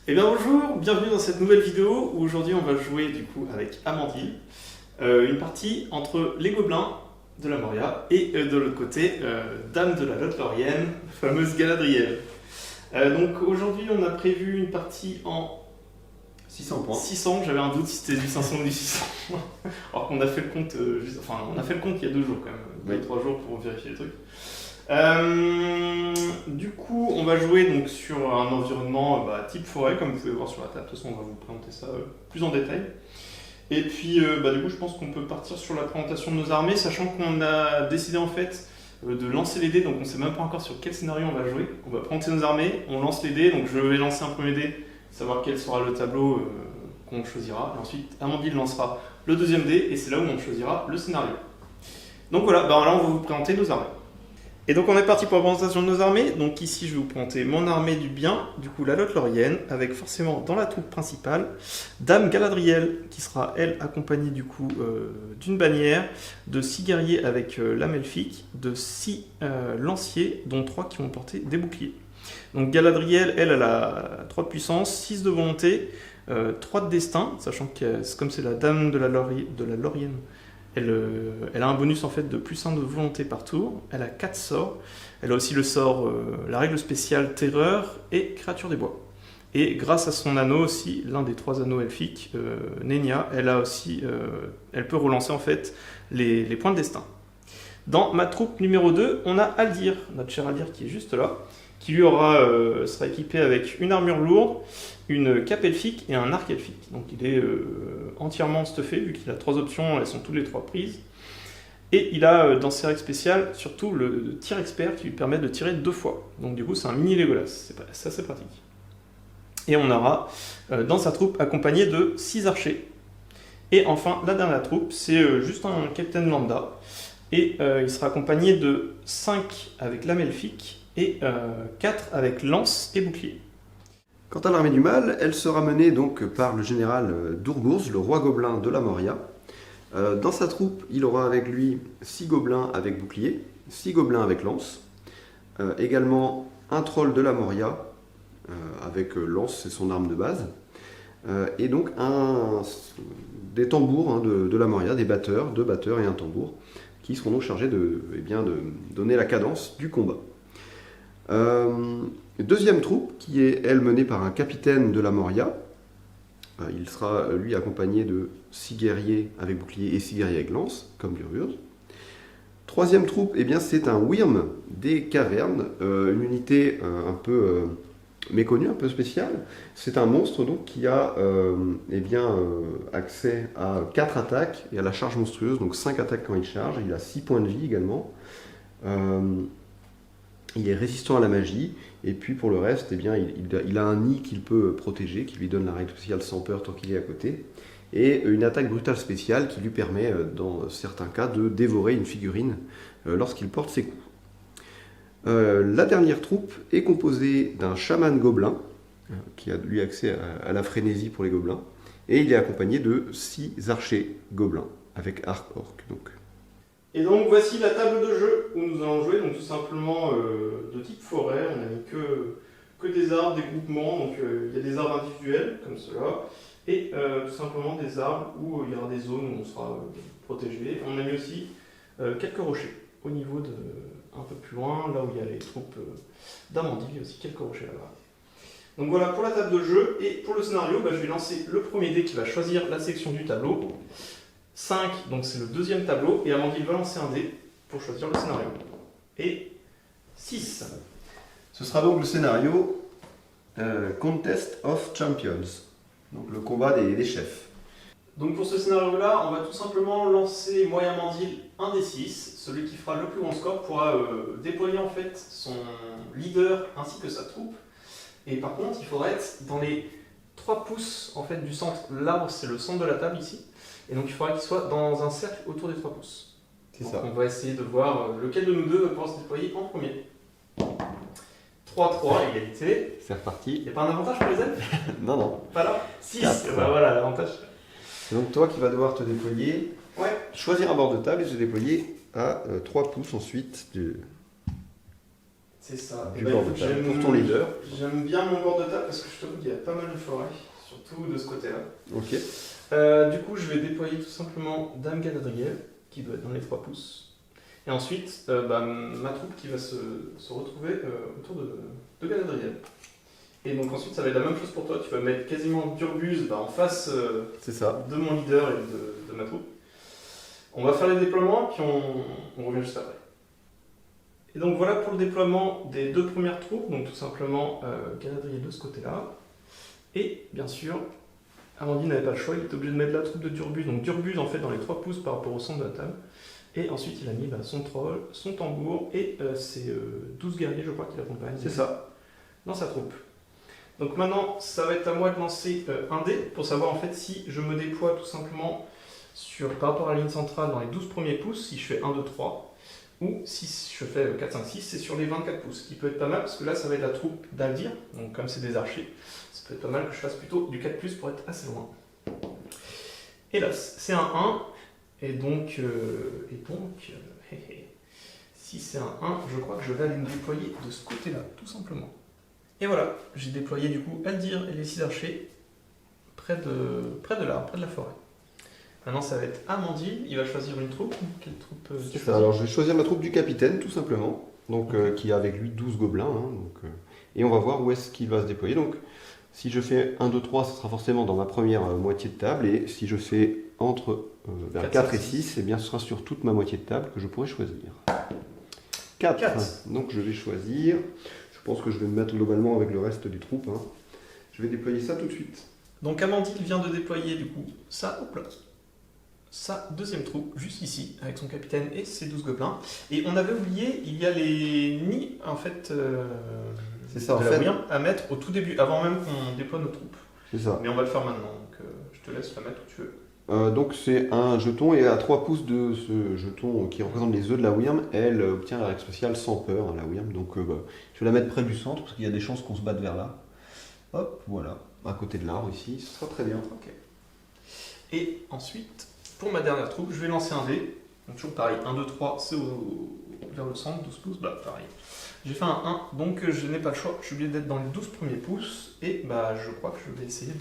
Eh bien bonjour, bienvenue dans cette nouvelle vidéo où aujourd'hui on va jouer du coup avec Amandine une partie entre les gobelins de la Moria et de l'autre côté Dame de la Lothlórien, fameuse Galadriel. Donc aujourd'hui on a prévu une partie en 600 points. 600, j'avais un doute si c'était du 500 ou du 600. Alors qu'on a fait le compte, on a fait le compte il y a 2 jours quand même, 2-3 jours pour vérifier les trucs. Du coup, on va jouer donc sur un environnement type forêt, comme vous pouvez voir sur la table. De toute façon, on va vous présenter ça plus en détail. Et puis, du coup, je pense qu'on peut partir sur la présentation de nos armées, sachant qu'on a décidé en fait de lancer les dés. Donc, on ne sait même pas encore sur quel scénario on va jouer. On va présenter nos armées, on lance les dés. Donc, je vais lancer un premier dé, savoir quel sera le tableau qu'on choisira. Et ensuite, Amandine lancera le deuxième dé, et c'est là où on choisira le scénario. Donc voilà, là, on va vous présenter nos armées. Et donc on est parti pour la présentation de nos armées. Donc ici je vais vous présenter mon armée du bien, du coup la Lothlórienne, avec forcément dans la troupe principale Dame Galadriel, qui sera elle accompagnée du coup d'une bannière, de 6 guerriers avec lame elfique, de 6 lanciers, dont 3 qui vont porter des boucliers. Donc Galadriel, elle a 3 de puissance, 6 de volonté, 3 de destin, sachant que comme c'est la Dame de la Lorienne, elle a un bonus en fait de plus 1 de volonté par tour, elle a 4 sorts, elle a aussi le sort, la règle spéciale Terreur et Créature des Bois. Et grâce à son anneau aussi, l'un des 3 anneaux elfiques, Nenya, elle peut relancer en fait les points de destin. Dans ma troupe numéro 2, on a Aldir, notre cher Aldir qui est juste là, qui lui sera équipé avec une armure lourde, une cape elfique et un arc elfique. Donc il est entièrement stuffé, vu qu'il a 3 options, elles sont toutes les 3 prises. Et il a dans ses règles spéciales, surtout le tir expert qui lui permet de tirer 2 fois. Donc du coup c'est un mini Legolas, c'est assez pratique. Et on aura dans sa troupe accompagné de 6 archers. Et enfin la dernière troupe, c'est juste un capitaine lambda. Et il sera accompagné de 5 avec lame elfique et 4 avec lance et bouclier. Quant à l'armée du mal, elle sera menée donc par le général Durgourz, le roi gobelin de la Moria. Dans sa troupe, il aura avec lui 6 gobelins avec bouclier, 6 gobelins avec lance, également un troll de la Moria avec lance, c'est son arme de base, et donc des tambours de la Moria, 2 batteurs et un tambour, qui seront donc chargés de donner la cadence du combat. Deuxième troupe, qui est elle menée par un capitaine de la Moria. Il sera lui accompagné de 6 guerriers avec bouclier et 6 guerriers avec lance, comme Durgourz. Troisième troupe, c'est un Wyrm des cavernes, une unité un peu méconnue, un peu spéciale. C'est un monstre donc qui a accès à 4 attaques et à la charge monstrueuse, donc 5 attaques quand il charge. Il a 6 points de vie également. Il est résistant à la magie, et puis pour le reste, il a un nid qu'il peut protéger, qui lui donne la règle spéciale sans peur tant qu'il est à côté, et une attaque brutale spéciale qui lui permet, dans certains cas, de dévorer une figurine lorsqu'il porte ses coups. La dernière troupe est composée d'un chaman gobelin, qui a lui accès à la frénésie pour les gobelins, et il est accompagné de 6 archers gobelins, avec arc orc. Et donc voici la table de jeu où nous allons jouer, donc tout simplement de type forêt. On n'a mis que des arbres, des groupements, donc il y a des arbres individuels comme cela, et tout simplement des arbres où il y aura des zones où on sera protégé. On a mis aussi quelques rochers au niveau un peu plus loin, là où il y a les troupes d'Amandine, il y a aussi quelques rochers là-bas. Donc voilà pour la table de jeu, et pour le scénario, je vais lancer le premier dé qui va choisir la section du tableau. 5, donc c'est le deuxième tableau, et Amandine va lancer un dé pour choisir le scénario. Et 6. Ce sera donc le scénario Contest of Champions, donc le combat des chefs. Donc pour ce scénario-là, on va tout simplement lancer, moi et Amandine, un des 6. Celui qui fera le plus grand score pourra déployer en fait son leader ainsi que sa troupe. Et par contre, il faudra être dans les 3 pouces en fait, du centre. L'arbre, c'est le centre de la table ici. Et donc il faudra qu'il soit dans un cercle autour des 3 pouces. Donc ça. On va essayer de voir lequel de nous deux va pouvoir se déployer en premier. 3-3, égalité. C'est reparti. Il n'y a pas un avantage pour les elfes? Non. Pas là. 6, voilà l'avantage. C'est donc toi qui vas devoir te déployer. Ouais. Choisir un bord de table et se déployer à 3 pouces ensuite. C'est ça. Du bord de table, pour ton leader. J'aime bien mon bord de table parce que je t'avoue qu'il y a pas mal de forêts, surtout de ce côté-là. Ok. Du coup, je vais déployer tout simplement Dame Galadriel, qui doit être dans les 3 pouces. Et ensuite, ma troupe qui va se retrouver autour de Galadriel. Et donc ensuite, ça va être la même chose pour toi. Tu vas mettre quasiment Durbuse en face C'est ça. de mon leader et de ma troupe. On va faire les déploiements, puis on revient juste après. Et donc voilà pour le déploiement des 2 premières troupes. Donc tout simplement Galadriel de ce côté-là. Et bien sûr, Amandine n'avait pas le choix, il était obligé de mettre la troupe de Durbuse. Donc Durbuse en fait dans les 3 pouces par rapport au centre de la table. Et ensuite il a mis son troll, son tambour et ses 12 guerriers je crois qui l'accompagnent. C'est ça. Dans sa troupe. Donc maintenant ça va être à moi de lancer un dé pour savoir en fait si je me déploie tout simplement par rapport à la ligne centrale dans les 12 premiers pouces, si je fais 1, 2, 3. Ou si je fais 4, 5, 6, c'est sur les 24 pouces. Ce qui peut être pas mal parce que là ça va être la troupe d'Aldir. Donc comme c'est des archers, ça peut être pas mal que je fasse plutôt du 4+ pour être assez loin. Hélas, c'est un 1. Et donc, si c'est un 1, je crois que je vais aller me déployer de ce côté-là, tout simplement. Et voilà, j'ai déployé du coup Aldir et les 6 archers près de l'arbre, près de la forêt. Maintenant, ça va être Amandine, il va choisir une troupe. Quelle troupe C'est ça. Alors, je vais choisir ma troupe du capitaine, tout simplement. Donc, qui a avec lui 12 gobelins. Et on va voir où est-ce qu'il va se déployer. Donc, si je fais 1, 2, 3, ce sera forcément dans ma première moitié de table. Et si je fais entre vers 4 et 6, eh bien, ce sera sur toute ma moitié de table que je pourrai choisir. 4. Donc, je vais choisir. Je pense que je vais me mettre globalement avec le reste des troupes. Je vais déployer ça tout de suite. Donc, Amandine vient de déployer du coup sa deuxième troupe, juste ici, avec son capitaine et ses 12 gobelins. Et on avait oublié, il y a les nids, en fait, c'est ça, de la Wyrm à mettre au tout début, avant même qu'on déploie nos troupes. C'est ça. Mais on va le faire maintenant, donc je te laisse la mettre où tu veux. Donc c'est un jeton, et à 3 pouces de ce jeton qui représente les œufs de la Wyrm, elle obtient la règle spéciale sans peur, la Wyrm. Donc je vais la mettre près du centre, parce qu'il y a des chances qu'on se batte vers là. Hop, voilà, à côté de l'arbre ici, ce sera très bien. Ok. Et ensuite, pour ma dernière troupe, je vais lancer un dé. Donc toujours pareil, 1, 2, 3, c'est vers le centre, 12 pouces, pareil. J'ai fait un 1, donc je n'ai pas le choix, je suis obligé d'être dans les 12 premiers pouces, et je crois que je vais essayer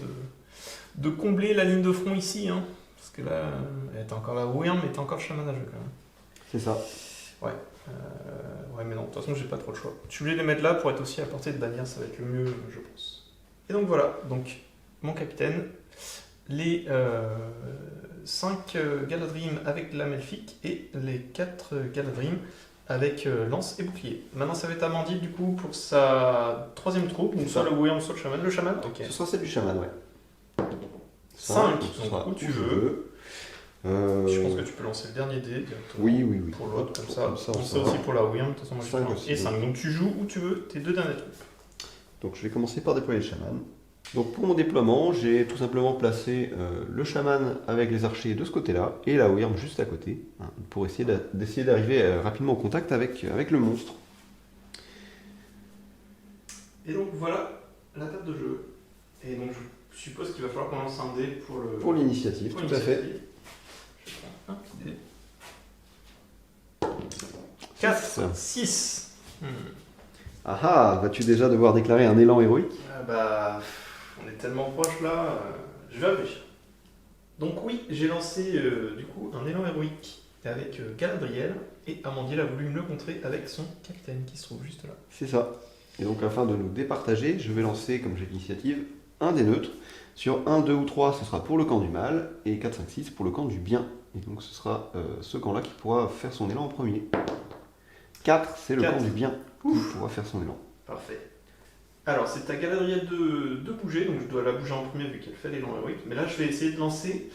de combler la ligne de front ici, parce que là, elle est encore la Wyrm, mais elle est encore chaman à jeu quand même. C'est ça. Ouais. Ouais, mais non, de toute façon, j'ai pas trop le choix. Je suis obligé de les mettre là pour être aussi à portée de Dania, ça va être le mieux, je pense. Et donc voilà, donc mon capitaine, les 5 Galadrim avec la Melfic et les 4 Galadrim avec lance et bouclier. Maintenant, ça va être Amandine du coup pour sa 3e troupe, donc soit le Wyrm, soit le chaman. Le chaman, ok. Ce sera celle du chaman, ouais. 5, donc où tu veux. Je pense que tu peux lancer le dernier dé directement. Oui. Pour l'autre, comme ça. On sait aussi pour la Wyrm, de toute façon, moi, 5 aussi. Et 5. Donc tu joues où tu veux tes 2 dernières troupes. Donc je vais commencer par déployer le chaman. Donc pour mon déploiement, j'ai tout simplement placé le chaman avec les archers de ce côté-là et la Wyrm juste à côté, pour essayer d'arriver rapidement en contact avec le monstre. Et donc voilà la table de jeu. Et donc je suppose qu'il va falloir qu'on lance un dé pour l'initiative, tout à fait. Je prends un dé. 4, 6. Ah, vas-tu déjà devoir déclarer un élan héroïque? On est tellement proche là, je vais réfléchir. Donc oui, j'ai lancé du coup un élan héroïque avec Galadriel, et Amandine a voulu me le contrer avec son capitaine qui se trouve juste là. C'est ça. Et donc afin de nous départager, je vais lancer, comme j'ai l'initiative, un des neutres. Sur 1, 2 ou 3, ce sera pour le camp du mal, et 4, 5, 6 pour le camp du bien. Et donc ce sera ce camp-là qui pourra faire son élan en premier. 4, c'est le camp du bien qui pourra faire son élan. Parfait. Alors, c'est à Galadriel de bouger, donc je dois la bouger en premier vu qu'elle fait l'élan héroïque. Mais là, je vais essayer de lancer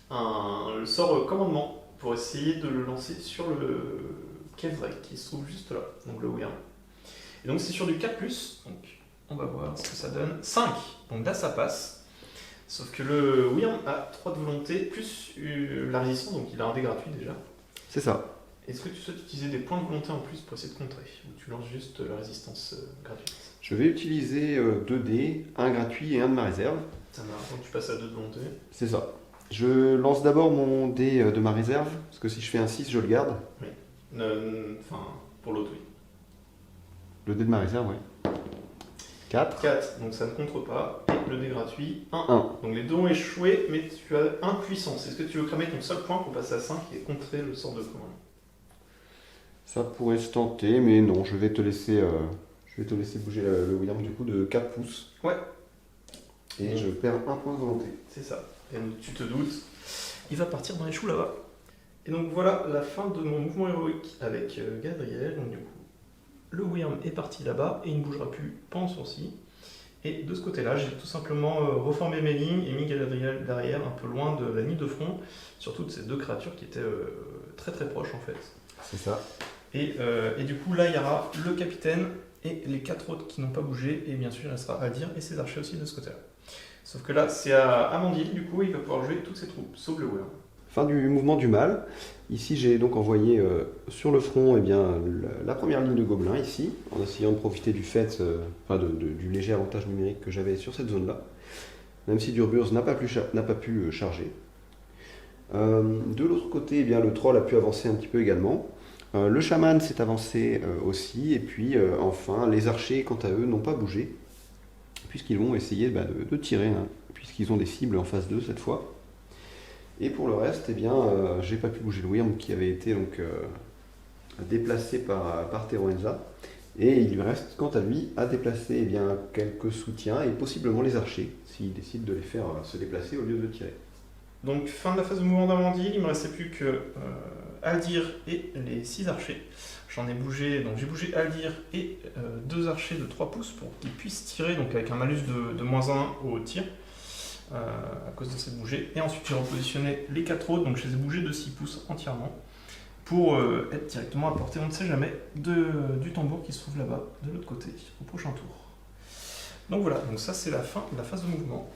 le sort commandement pour essayer de le lancer sur le Kevdrake qui se trouve juste là, donc le Wyrm. Et donc, c'est sur du 4+, donc on va voir ce que ça donne. 5, donc là, ça passe. Sauf que le Wyrm a 3 de volonté plus la résistance, donc il a un dé gratuit déjà. C'est ça. Est-ce que tu souhaites utiliser des points de volonté en plus pour essayer de contrer, ou tu lances juste la résistance gratuite? Je vais utiliser 2 dés, un gratuit et un de ma réserve. Ça marche, donc tu passes à 2 de volonté. C'est ça. Je lance d'abord mon dé de ma réserve, parce que si je fais un 6, je le garde. Oui. Enfin, pour l'autre, oui. le dé de ma réserve, ouais. 4. 4, donc ça ne contre pas. Et le dé gratuit, 1. 1. Donc les deux ont échoué, mais tu as 1 puissance. Est-ce que tu veux cramer ton seul point pour passer à 5 et contrer le sort de commande? Ça pourrait se tenter, mais non, je vais te laisser bouger le William du coup de 4 pouces. Ouais. Et je perds un point de volonté. C'est ça. Et donc tu te doutes, il va partir dans les choux là-bas. Et donc voilà la fin de mon mouvement héroïque avec Gadriel. Donc du coup, le Wyrm est parti là-bas et il ne bougera plus pendant son sourcil. Et de ce côté-là, j'ai tout simplement reformé mes lignes et mis Galadriel derrière, un peu loin de la ligne de front, surtout de ces deux créatures qui étaient très très proches en fait. C'est ça. Et du coup, là, il y aura le capitaine et les 4 autres qui n'ont pas bougé, et bien sûr, il restera Aldir et ses archers aussi de ce côté-là. Sauf que là, c'est à Amandil, du coup, il va pouvoir jouer toutes ses troupes, sauf le Wyrm. Fin du mouvement du mal. Ici, j'ai donc envoyé sur le front la première ligne de gobelins, ici, en essayant de profiter du fait, du léger avantage numérique que j'avais sur cette zone-là, même si Durburs n'a pas pu charger. De l'autre côté, eh bien, le troll a pu avancer un petit peu également. Le chaman s'est avancé aussi, et puis enfin, les archers, quant à eux, n'ont pas bougé, puisqu'ils vont essayer de tirer, hein, puisqu'ils ont des cibles en phase 2 cette fois. Et pour le reste, eh bien, j'ai pas pu bouger le Wyrm qui avait été donc déplacé par Teroenza. Et il lui reste, quant à lui, à déplacer eh bien, quelques soutiens et possiblement les archers, s'il décide de les faire se déplacer au lieu de tirer. Donc, fin de la phase de mouvement d'Amandil, il ne me restait plus que Aldir et les 6 archers. J'en ai bougé, donc j'ai bougé Aldir et 2 archers de 3 pouces pour qu'ils puissent tirer, donc avec un malus de -1 au tir. À cause de cette bougée. Et ensuite j'ai repositionné les 4 autres, donc je les ai bougés de 6 pouces entièrement pour être directement à portée, on ne sait jamais, du tambour qui se trouve là-bas, de l'autre côté, au prochain tour. Donc voilà, donc ça c'est la fin de la phase de mouvement.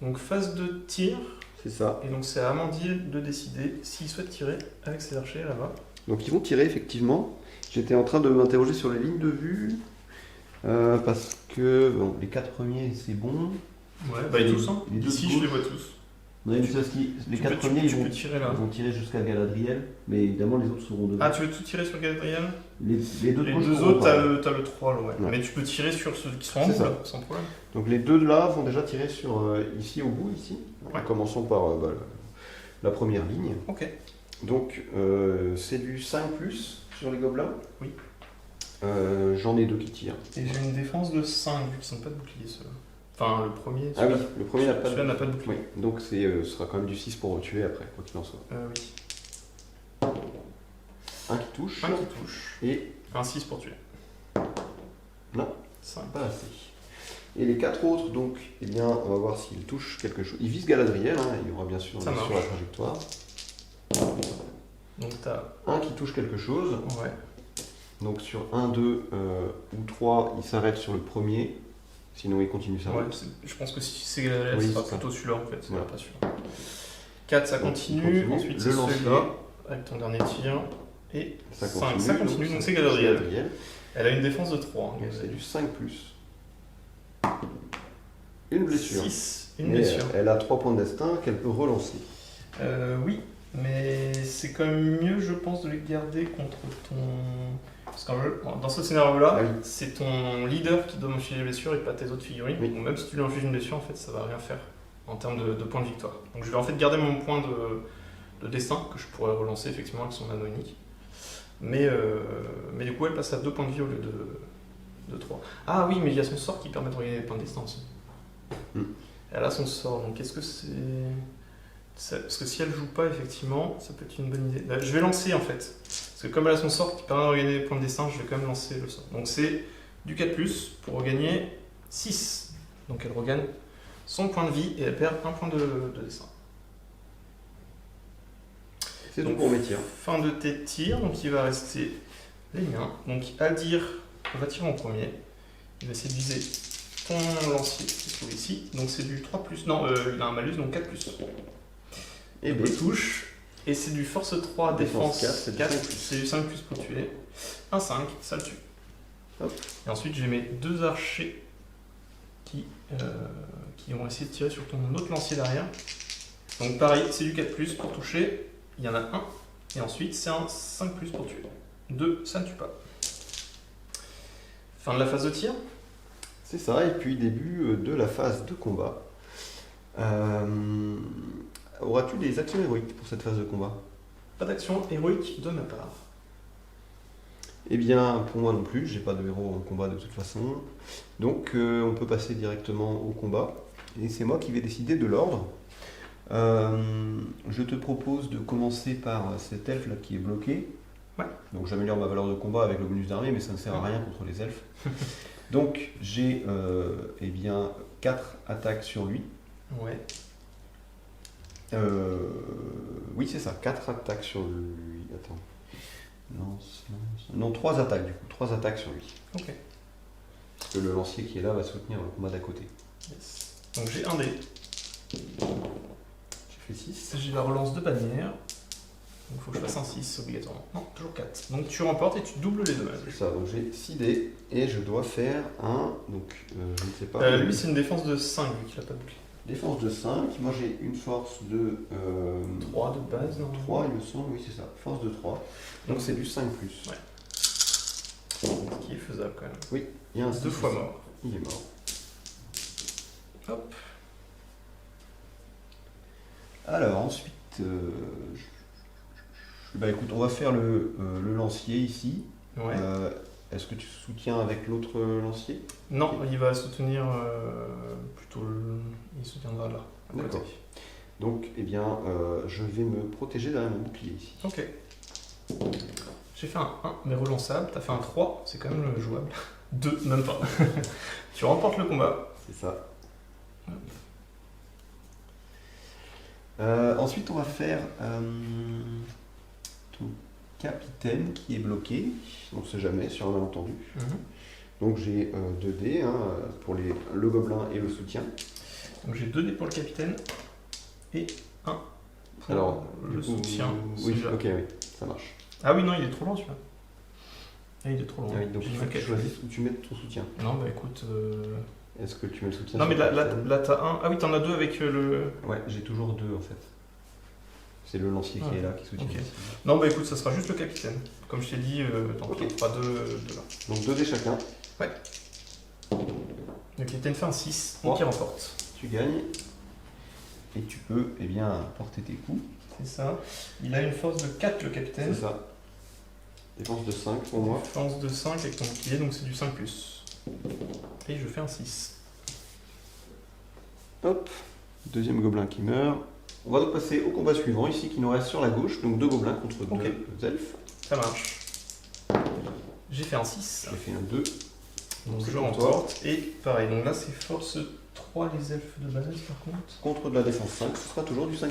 Donc phase de tir, C'est ça. et donc c'est à Amandil de décider s'il souhaite tirer avec ses archers là-bas. Donc ils vont tirer effectivement. J'étais en train de m'interroger sur les lignes de vue, parce que bon, les 4 premiers c'est bon. Ouais, bah ils tous, hein. Les deux Ici de je les gauche. vois tous. Non, mais parce que les 4 premiers tu peux tirer là. ils vont tirer jusqu'à Galadriel, mais évidemment les autres seront devant. Ah, tu veux tout tirer sur Galadriel? Les deux de Les gauche 2 seront autres, pas. t'as le 3 là, ouais. Ouais. Mais tu peux tirer sur ceux qui sont en C'est haut ça. là, sans problème. Donc les deux de là vont déjà tirer sur ici au bout, ici. Ouais. Commençons par la première ligne. Ok. Donc c'est du 5+ sur les gobelins. Oui. J'en ai 2 qui tirent. Et j'ai une défense de 5 vu qu'ils sont pas de bouclier ceux-là. Enfin, le premier. Ah oui, le premier n'a pas Celui-là n'a pas de bouclier. Oui, donc ce sera quand même du 6 pour tuer après, quoi qu'il en soit. Oui. Un qui touche. Un qui touche. Et Un 6 pour tuer. non, 5. pas assez. Et les 4 autres, donc, eh bien, on va voir s'ils touchent quelque chose. Ils visent Galadriel, hein, il y aura bien sûr Ça marche. sur la trajectoire. Donc t'as. Un qui touche quelque chose. Ouais. Donc sur 1, 2 ou 3, il s'arrête sur le premier. Sinon, il continue sa Ouais, route. je pense que si c'est Galadriel, Oui, ce sera c'est ça. plutôt celui-là en fait, c'est Ouais. pas sûr. 4, ça Donc, continue. il continue. Ensuite, Le c'est lancer. celui-là, avec ton dernier tir. Et Ça 5. continue. Ça continue, donc c'est Galadriel. Elle a une défense de 3. Donc c'est du 5+. Une blessure. 6. Une Mais blessure. elle a 3 points de destin qu'elle peut relancer. Oui, mais c'est quand même mieux, je pense, de les garder contre ton. Parce qu'en jeu, dans ce scénario-là, Ah oui. c'est ton leader qui doit m'infliger les blessures et pas tes autres figurines. Oui. Donc même si tu lui infliges une blessure, en fait, ça va rien faire en termes de points de victoire. Donc je vais en fait garder mon point de destin que je pourrais relancer effectivement avec son anneau unique. Mais du coup, elle passe à 2 points de vie au lieu de 3. Ah oui, mais il y a son sort qui permet de regagner des points de destin aussi. Elle a son sort, donc est-ce que c'est. Parce que si elle joue pas, effectivement, ça peut être une bonne idée. Je vais lancer en fait. Parce que comme elle a son sort qui permet de regagner des points de destin, je vais quand même lancer le sort. Donc c'est du 4+, pour regagner 6. Donc elle regagne son point de vie et elle perd un point de destin. C'est tout Donc, pour mes tirs. Fin de tes tirs, donc il va rester les miens. Donc Aldir va tirer en premier. Il va essayer de viser ton lancier qui se trouve ici. Donc c'est du 3+. Non, il a un malus, donc 4+. Et Il B. touche. Et c'est du force 3, défense Défense 4, 4. c'est du 5+. C'est du 5+ pour tuer. Un 5, ça le tue. Hop. Et ensuite j'ai mes 2 archers qui vont essayer de tirer sur ton autre lancier derrière. Donc pareil, c'est du 4+, pour toucher. Il y en a un. Et ensuite c'est un 5+ pour tuer. 2, ça ne tue pas. Fin de la phase de tir. C'est ça, et puis début de la phase de combat. Auras-tu des actions héroïques pour cette phase de combat? Pas d'action héroïque de ma part. Eh bien, pour moi non plus, j'ai pas de héros en combat de toute façon. Donc, on peut passer directement au combat. Et c'est moi qui vais décider de l'ordre. Je te propose de commencer par cet elfe là qui est bloqué. Ouais. Donc, j'améliore ma valeur de combat avec le bonus d'armée, mais ça ne sert à rien contre les elfes. Donc, j'ai eh bien 4 attaques sur lui. Ouais. Oui, c'est ça, 4 attaques sur lui. Attends. Non, 3 attaques du coup, 3 attaques sur lui. Ok. Parce que le lancier qui est là va soutenir le combat d'à côté. Yes. Donc j'ai un dé. J'ai fait 6. J'ai la relance de bannière. Donc il faut que je fasse un 6 obligatoirement. Non, toujours 4. Donc tu remportes et tu doubles les dommages. C'est ça, donc j'ai 6 dés et je dois faire un. Donc je ne sais pas. Lui c'est une défense de 5 vu qu'il a pas de bouclier. Défense de 5. Moi j'ai une force de. 3 de base, non 3, il me semble, oui, c'est ça. Force de 3. Donc c'est du 5+. Ouais. Ce qui est faisable quand même. Oui, il y a un 2 fois mort. Il est mort. Hop. Alors ensuite. Bah écoute, on va faire le lancier ici. Ouais. Est-ce que tu soutiens avec l'autre lancier? Non, il va soutenir plutôt. Il soutiendra là. À côté. D'accord. Donc, eh bien, je vais me protéger derrière mon bouclier ici. Ok. J'ai fait un 1, mais relançable. T'as fait un 3, c'est quand même jouable. 2, même pas. Tu remportes le combat. C'est ça. Ensuite, on va faire ton capitaine qui est bloqué. On ne sait jamais, sur un malentendu. Donc, j'ai 2 dés hein, pour le gobelin et le soutien. Donc, j'ai 2 dés pour le capitaine et 1 pour Alors, le soutien. Oui, celui-là. ok, oui, ça marche. Ah oui, non, il est trop long celui-là. Ah, il est trop long. Ah oui, donc, J'ai il une faut que tu maquette. choisisses où tu mets ton soutien. Non, bah écoute. Est-ce que tu mets le soutien Non, sur mais le capitaine? là t'as un. Ah oui, t'en as 2 avec le. Ouais, j'ai toujours 2 en fait. C'est le lancier qui Ah, est là, qui soutient. ok. ici. Non, bah écoute, ça sera juste le capitaine. Comme je t'ai dit, tant pis, Ok. on fera 2 là. Donc 2 dés chacun, Le capitaine fait un 6, donc Oh. il remporte. tu gagnes. Et tu peux eh bien, porter tes coups. C'est ça. Il a une force de 4, le capitaine. C'est ça. Dépense de 5 pour moi. Force de 5 avec ton bouclier, donc c'est du 5+. Et je fais un 6. Hop, deuxième gobelin qui meurt. On va donc passer au combat suivant, ici qui nous reste sur la gauche, donc 2 gobelins contre Ok. 2 elfes. Ça marche. J'ai fait un 6. J'ai fait un 2. Donc c'est je pour toi. remporte. Et pareil, donc là c'est force 3 les elfes de base par contre. Contre de la défense 5, ce sera toujours du 5+.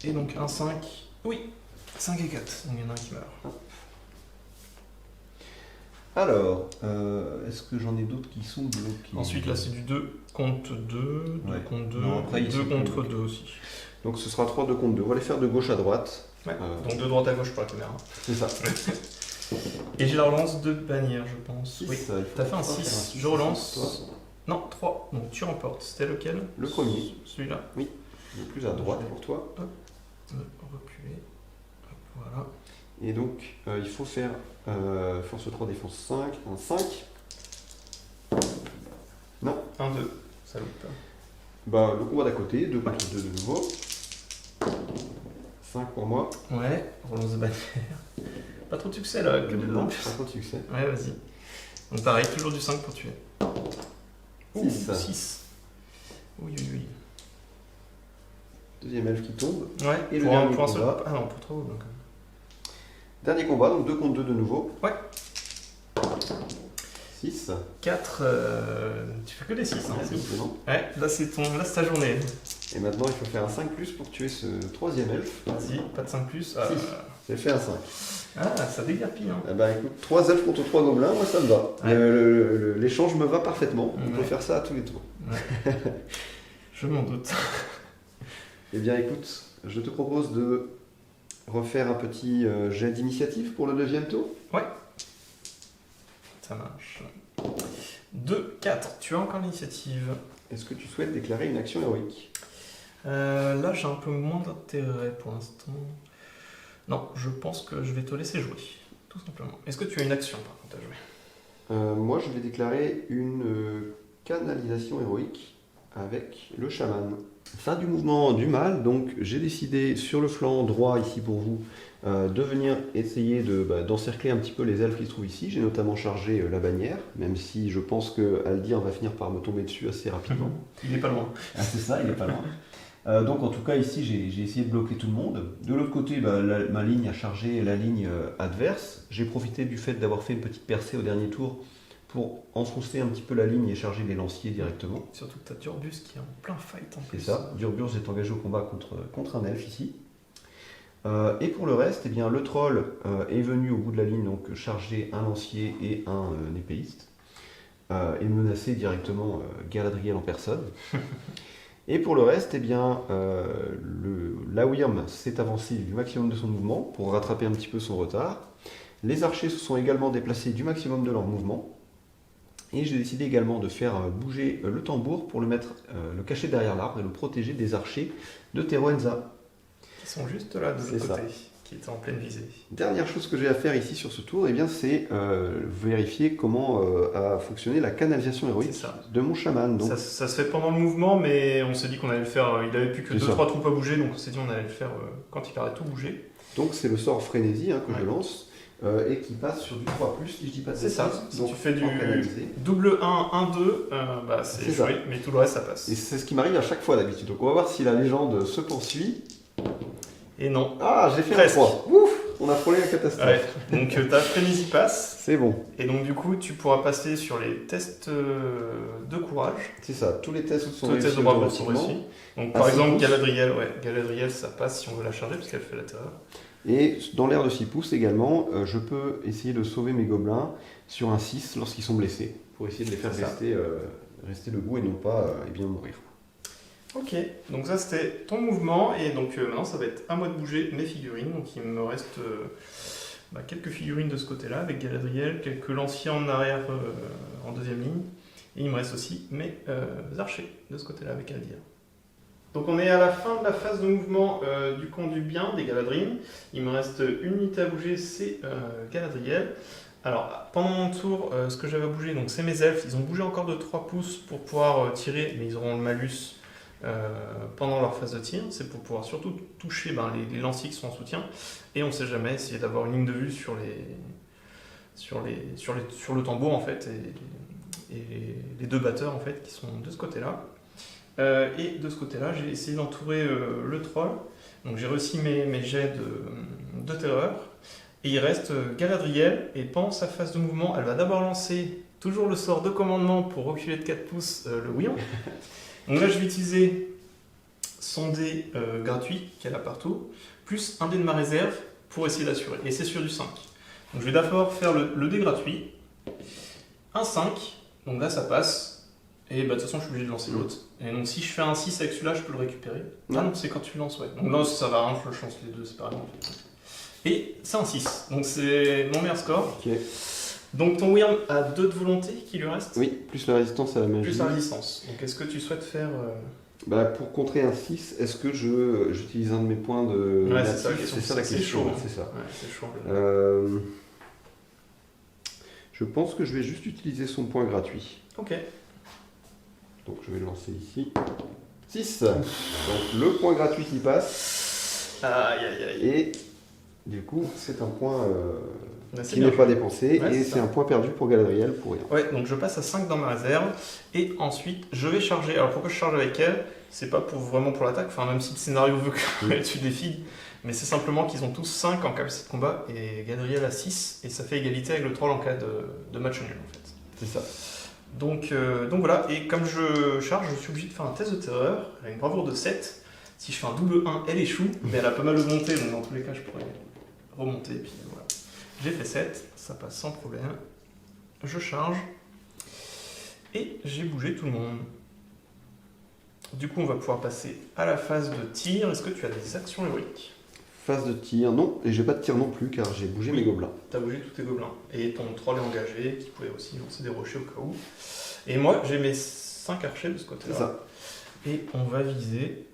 Et donc un 5. Oui, 5 et 4. Donc il y en a un qui meurt. Alors, est-ce que j'en ai d'autres qui sont bloqués? Ensuite là c'est du 2 contre 2, 2 Ouais. contre 2, Non, après, ils 2 sont contre plus 2 aussi. Donc ce sera 3 2 contre 2. On va les faire de gauche à droite. Ouais. Donc de droite à gauche pour la caméra. C'est ça. Et j'ai la relance de bannière je pense. 6, Oui. il faut T'as fait un faire 6, six, je relance. toi. Non, 3. Donc tu remportes. C'était lequel? Le premier. Celui-là. Le plus à droite pour toi. Reculer. Hop, voilà. Et donc, il faut faire force 3, défense 5, un 5. Non. 1, 2. Ça loupe pas. Bah, le combat d'à côté, 2 contre 2 de nouveau. 5 pour moi. Ouais, relance de bannière. Pas trop de succès là, que des Non, lampes. pas trop de succès. Ouais, vas-y. Donc pareil, toujours du 5 pour tuer. Ouh, Six. 6. Oui, oui, oui. Deuxième elfe qui tombe. Ouais, Et le pour un dernier point seul. combat. Ah non, pour 3 donc. Dernier combat, donc 2 contre 2 de nouveau. Ouais. 6. 4, tu fais que des 6, hein, c'est ouf. Non. Ouais, là c'est ta journée. Et maintenant, il faut faire un 5 plus pour tuer ce troisième elfe. Vas-y, pas de 5+. Ah, Six. J'ai fait un 5. ah ça déguerpille, hein. Eh ben écoute, 3 elfes contre 3 gobelins, moi ça me va. Ouais. L'échange me va parfaitement. On peut Ouais. faire ça à tous les tours. Ouais. Je m'en doute. Eh bien écoute, je te propose de refaire un petit jet d'initiative pour le 9e tour. Ça marche. 2, 4. Tu as encore l'initiative. Est-ce que tu souhaites déclarer une action héroïque? Là, j'ai un peu moins d'intérêt pour l'instant. Non, je pense que je vais te laisser jouer, tout simplement. Est-ce que tu as une action par contre à jouer? Moi, je vais déclarer une canalisation héroïque avec le chaman. Fin du mouvement du mal, donc j'ai décidé sur le flanc droit ici pour vous de venir essayer d'encercler un petit peu les elfes qui se trouvent ici. J'ai notamment chargé la bannière, même si je pense que Aldir va finir par me tomber dessus assez rapidement. Il n'est pas loin. Ah, c'est ça, il n'est pas loin. Donc en tout cas ici j'ai essayé de bloquer tout le monde. De l'autre côté, ma ligne a chargé la ligne adverse. J'ai profité du fait d'avoir fait une petite percée au dernier tour pour enfoncer un petit peu la ligne et charger les lanciers directement. Surtout que tu as Durbus qui est en plein fight en plus. C'est ça, Durbus est engagé au combat contre un elfe ici. Et pour le reste, eh bien, le troll est venu au bout de la ligne donc charger un lancier et un épéiste et menacer directement Galadriel en personne. Et pour le reste, eh bien, la Wyrm s'est avancée du maximum de son mouvement pour rattraper un petit peu son retard. Les archers se sont également déplacés du maximum de leur mouvement. Et j'ai décidé également de faire bouger le tambour pour le cacher derrière l'arbre et le protéger des archers de Teroenza. Qui sont juste là de l'autre côté, qui étaient en pleine visée. Dernière chose que j'ai à faire ici sur ce tour, eh bien, c'est vérifier comment a fonctionné la canalisation héroïque de mon chaman. Donc. Ça se fait pendant le mouvement, mais on s'est dit qu'on allait le faire, il n'avait plus que 2-3 troupes à bouger, donc on s'est dit qu'on allait le faire quand il aurait tout bougé. Donc c'est le sort frénésie que je lance. Et qui passe sur du 3+, si je dis pas de bêtises. C'est ça, si tu fais du double 1, 1, 2, c'est joué, mais tout le reste ça passe. Et c'est ce qui m'arrive à chaque fois d'habitude, donc on va voir si la légende se poursuit. Et non. Ah, j'ai fait un 3. Ouf, on a frôlé la catastrophe. Ouais. Donc ta frénésie passe. C'est bon. Et donc du coup tu pourras passer sur les tests de courage. C'est ça, tous les tests sont réussis. Sont réussis. Donc par exemple Galadriel ça passe si on veut la charger parce qu'elle fait la terreur. Et dans l'air de 6 pouces également, je peux essayer de sauver mes gobelins sur un 6 lorsqu'ils sont blessés, pour essayer de les faire rester debout et non pas bien mourir. Ok, donc ça c'était ton mouvement, et donc maintenant ça va être à moi de bouger mes figurines. Donc il me reste quelques figurines de ce côté-là, avec Galadriel, quelques lanciers en arrière en deuxième ligne, et il me reste aussi mes archers de ce côté-là avec Aldir. Donc on est à la fin de la phase de mouvement du camp du bien des Galadriel. Il me reste une unité à bouger, c'est Galadriel. Alors pendant mon tour, ce que j'avais à bouger, donc c'est mes elfes. Ils ont bougé encore de 3 pouces pour pouvoir tirer, mais ils auront le malus pendant leur phase de tir. C'est pour pouvoir surtout toucher les lanciers qui sont en soutien. Et on ne sait jamais, essayer d'avoir une ligne de vue sur le tambour en fait, et les deux batteurs en fait qui sont de ce côté-là. Et de ce côté-là, j'ai essayé d'entourer le troll. Donc j'ai réussi mes jets de terreur. Et il reste Galadriel. Et pendant sa phase de mouvement, elle va d'abord lancer toujours le sort de commandement pour reculer de 4 pouces le Wyrm. Donc là, je vais utiliser son dé gratuit qu'elle a partout, plus un dé de ma réserve pour essayer d'assurer. Et c'est sur du 5. Donc je vais d'abord faire le dé gratuit. Un 5. Donc là, ça passe. Et de toute façon, je suis obligé de lancer l'autre. Et donc, si je fais un 6 avec celui-là, je peux le récupérer. Ah non, c'est quand tu lances, ouais. Donc là, ça va rien, je lance les deux séparément. En fait. Et c'est un 6. Donc, c'est mon meilleur score. Okay. Donc, ton Wyrm a 2 de volonté qui lui reste. Oui, plus la résistance à la magie. Plus la résistance. Donc, est-ce que tu souhaites faire. Pour contrer un 6, est-ce que j'utilise un de mes points de. Ouais, c'est ça la question. C'est chaud. Hein. C'est ça. Ouais, c'est chaud. Je pense que je vais juste utiliser son point gratuit. Ok. Donc je vais le lancer ici. 6. Donc le point gratuit qui passe. Aïe aïe aïe. Et du coup, c'est un point qui n'est pas dépensé. Et c'est un point perdu pour Galadriel pour rien. Ouais, donc je passe à 5 dans ma réserve. Et ensuite, je vais charger. Alors pourquoi je charge avec elle? C'est pas vraiment pour l'attaque. Enfin, même si le scénario veut qu'elle tue des filles. Mais c'est simplement qu'ils ont tous 5 en capacité de combat. Et Galadriel a 6. Et ça fait égalité avec le troll en cas de match nul en fait. C'est ça. Donc voilà, et comme je charge, je suis obligé de faire un test de terreur, elle a une bravoure de 7. Si je fais un double 1, elle échoue, mais elle a pas mal augmenté, donc dans tous les cas, je pourrais remonter, et puis voilà. J'ai fait 7, ça passe sans problème. Je charge, et j'ai bougé tout le monde. Du coup, on va pouvoir passer à la phase de tir. Est-ce que tu as des actions héroïques? Phase de tir, non, et j'ai pas de tir non plus, car j'ai bougé mes gobelins. T'as bougé tous tes gobelins. Et ton troll est engagé, qui pouvait aussi lancer des rochers au cas où. Et moi, j'ai mes 5 archers de ce côté-là. C'est ça. Et on va viser.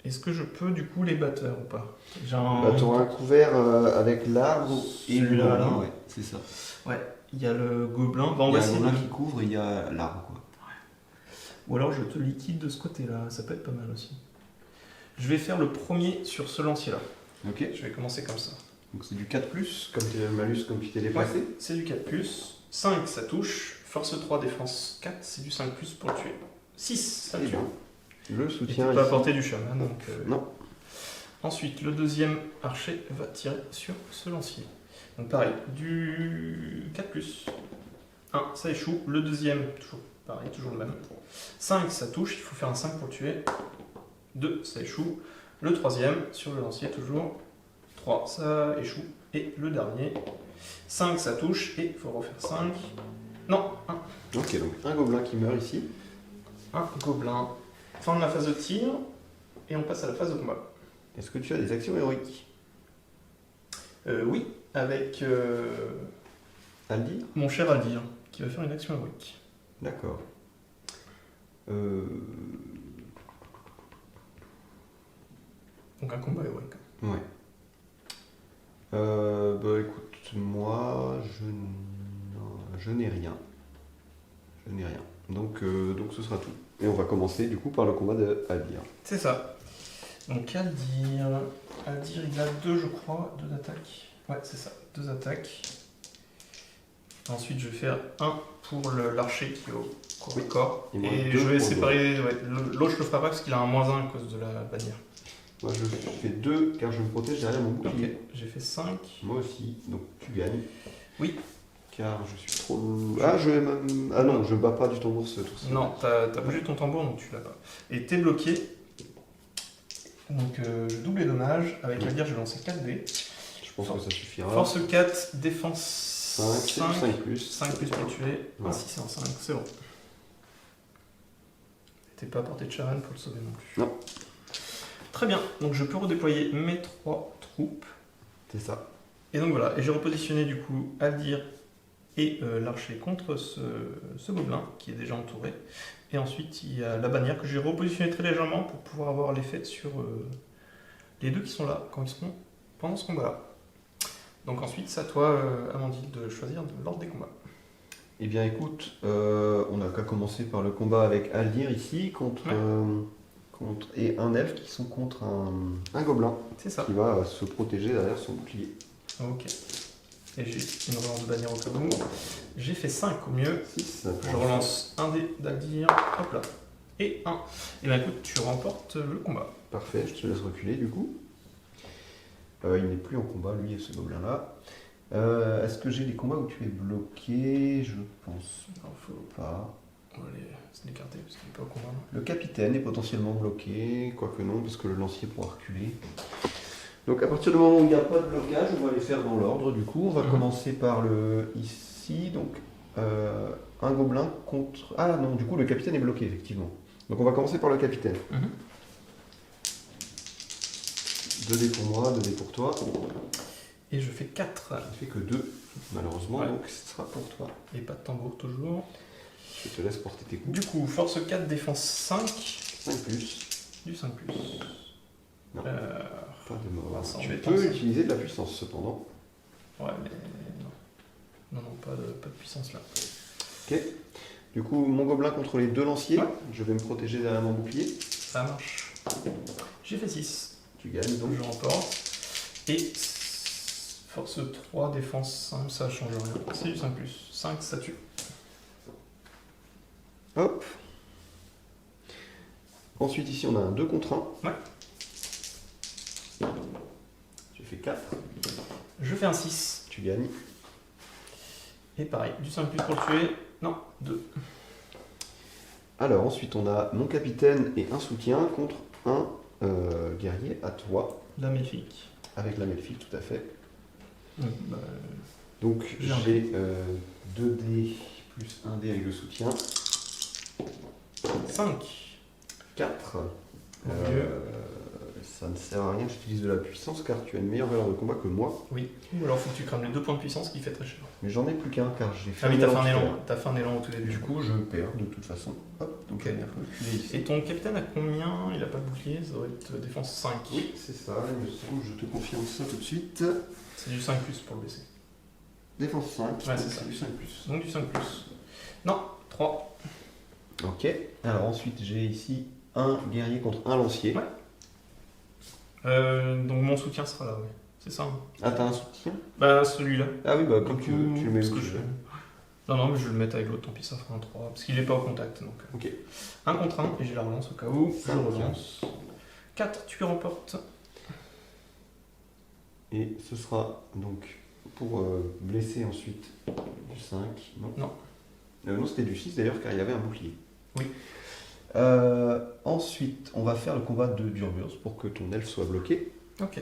Est-ce que je peux du coup les batteurs ou pas? J'ai Bah, tu auras un couvert avec l'arbre et le Celui-là, là. gobelin, ouais, c'est ça. Ouais, il y a le gobelin. Bah, on Il y va a un essayer gobelin de- qui couvre et il y a l'arbre, quoi. Ou alors je te liquide de ce côté-là, ça peut être pas mal aussi. Je vais faire le premier sur ce lancier-là. Ok. Je vais commencer comme ça. Donc c'est du 4+, comme tu as le malus, comme tu t'es déplacé. C'est du 4+, 5 ça touche, force 3, défense 4, c'est du 5+, pour le tuer. 6, ça Eh tue. bien, le Et tu soutien peux pas ici. apporter du chaman, donc... Non. Ensuite, le deuxième archer va tirer sur ce lancier. Donc pareil, du 4+. 1, ça échoue. Le deuxième, toujours pareil, toujours le même. 5, ça touche, il faut faire un 5 pour le tuer. 2, ça échoue. Le troisième, sur le lancier, toujours. 3, ça échoue. Et le dernier, 5, ça touche, et il faut refaire 5. Non, 1. Ok, donc un gobelin qui meurt ici. Un gobelin. Fin de la phase de tir, et on passe à la phase de combat. Est-ce que tu as des actions héroïques Oui, avec à le dire? mon cher Aldir, qui va faire une action héroïque. D'accord. Donc un combat héroïque. Ouais. Bah écoute, moi je n'ai rien. Je n'ai rien. Donc ce sera tout. Et on va commencer du coup par le combat de Aldir. C'est ça. Donc Aldir, il a 2 je crois, 2 d'attaque. Ouais, c'est ça, 2 attaques. Ensuite je vais faire 1 pour l'archer qui est au corps Oui. à corps. Et moi, Et deux je vais pour le séparer, ouais, l'autre je le ferai pas parce qu'il a un -1 à cause de la bannière. Moi je fais 2 car je me protège derrière mon Ok, bouclier. j'ai fait 5. Moi aussi, donc tu gagnes. Oui. Car je suis trop. Ah, ah non, je bats pas du tambour ce tour-ci. Non, t'as bougé ton tambour donc tu l'as pas. Et t'es bloqué. Donc je double les dommages. Avec Aldir je vais lancer 4 dés. Je pense que ça suffira. Force 4, défense 5, 5 plus. 5 plus pour tuer, Voilà. un 6 et un 5, c'est bon. T'es pas à portée de chaman pour le sauver non plus. Non. Très bien, donc je peux redéployer mes 3 troupes. C'est ça. Et donc voilà, et j'ai repositionné du coup Aldir et l'archer contre ce gobelin qui est déjà entouré. Et ensuite il y a la bannière que j'ai repositionnée très légèrement pour pouvoir avoir l'effet sur les deux qui sont là quand ils seront pendant ce combat-là. Donc ensuite, c'est à toi, Amandine, de choisir l'ordre des combats. Eh bien écoute, on n'a qu'à commencer par le combat avec Aldir ici contre, et un elfe qui sont contre un gobelin C'est ça. qui va se protéger derrière son bouclier. Ok. Et j'ai une relance de bannière au cas où. J'ai fait 5 au mieux. 6. Je relance un dé d'Aldir. Hop là. Et 1. Et bien écoute, tu remportes le combat. Parfait, je te laisse reculer du coup. Il n'est plus en combat, lui, ce gobelin-là. Est-ce que j'ai des combats où tu es bloqué? Je pense pas. On va se l'écarter parce qu'il n'est pas au combat. Le capitaine est potentiellement bloqué, quoique non, parce que le lancier pourra reculer. Donc à partir du moment où il n'y a pas de blocage, on va les faire dans l'ordre du coup. On va commencer par le ici, donc un gobelin contre... Ah non, du coup le capitaine est bloqué effectivement. Donc on va commencer par le capitaine. 2 dés pour moi, 2 dés pour toi. Et je fais 4. Il fait que 2, malheureusement, Ouais. donc ce sera pour toi. Et pas de tambour toujours. Je te laisse porter tes coups. Du coup, force 4, défense 5. 5 plus, Du 5 plus. Non. pas de mort. Ça Tu embête, peux ça. utiliser de la puissance cependant. Ouais, mais non. Non, pas de puissance là. Ok. Du coup, mon gobelin contre les 2 lanciers. Ouais. Je vais me protéger derrière mon bouclier. Ça marche. J'ai fait 6. Tu gagnes donc. Donc je remporte. Et force 3, défense 5, ça change rien. C'est du 5 plus. 5, ça tue. Hop. Ensuite, ici, on a un 2 contre 1. Ouais. J'ai fait 4. Je fais un 6. Tu gagnes. Et pareil, du 5 plus pour le tuer. Non, 2. Alors, ensuite, on a mon capitaine et un soutien contre un guerrier à toi. La méfique. Avec la Melfic, tout à fait. Bah, Donc, J'ai un j'ai 2 dés plus 1 dé avec le soutien. 5. 4. Mon Dieu. Ça ne sert à rien que j'utilise de la puissance car tu as une meilleure valeur de combat que moi. Oui. Ou alors faut que tu crames les 2 points de puissance qui fait très cher. Mais j'en ai plus qu'un car j'ai fait Ah oui, t'as fait un tout à élan. l'heure. T'as fait un élan au tout début. Du coup, je perds de toute façon. Hop, donc Ok. venir reculer ici. Et ton capitaine a combien? Il a pas de bouclier, ça doit être défense 5. Oui, c'est ça, il me semble, je te confirme ça tout de suite. C'est du 5 plus pour le baisser. Défense 5, Ouais, c'est ça. du 5 plus. Donc du 5 plus. Non, 3. Ok, alors ensuite j'ai ici un guerrier contre un lancier. Ouais. Donc mon soutien sera là, oui. C'est ça. Hein. Ah, t'as un soutien? Bah celui-là. Ah oui, bah comme Du tu veux, coup, tu le mets parce où que tu je- veux. Non, mais je vais le mettre avec l'autre, tant pis, ça fera un 3. Parce qu'il est pas au contact, donc. Ok. 1 contre 1, et j'ai la relance au cas où. Ça, Je ok. relance. 4, tu remportes. Et ce sera donc pour blesser ensuite du 5. Non. Non, c'était du 6 d'ailleurs, car il y avait un bouclier. Oui. Ensuite, on va faire le combat de Durburs pour que ton elfe soit bloqué. Ok.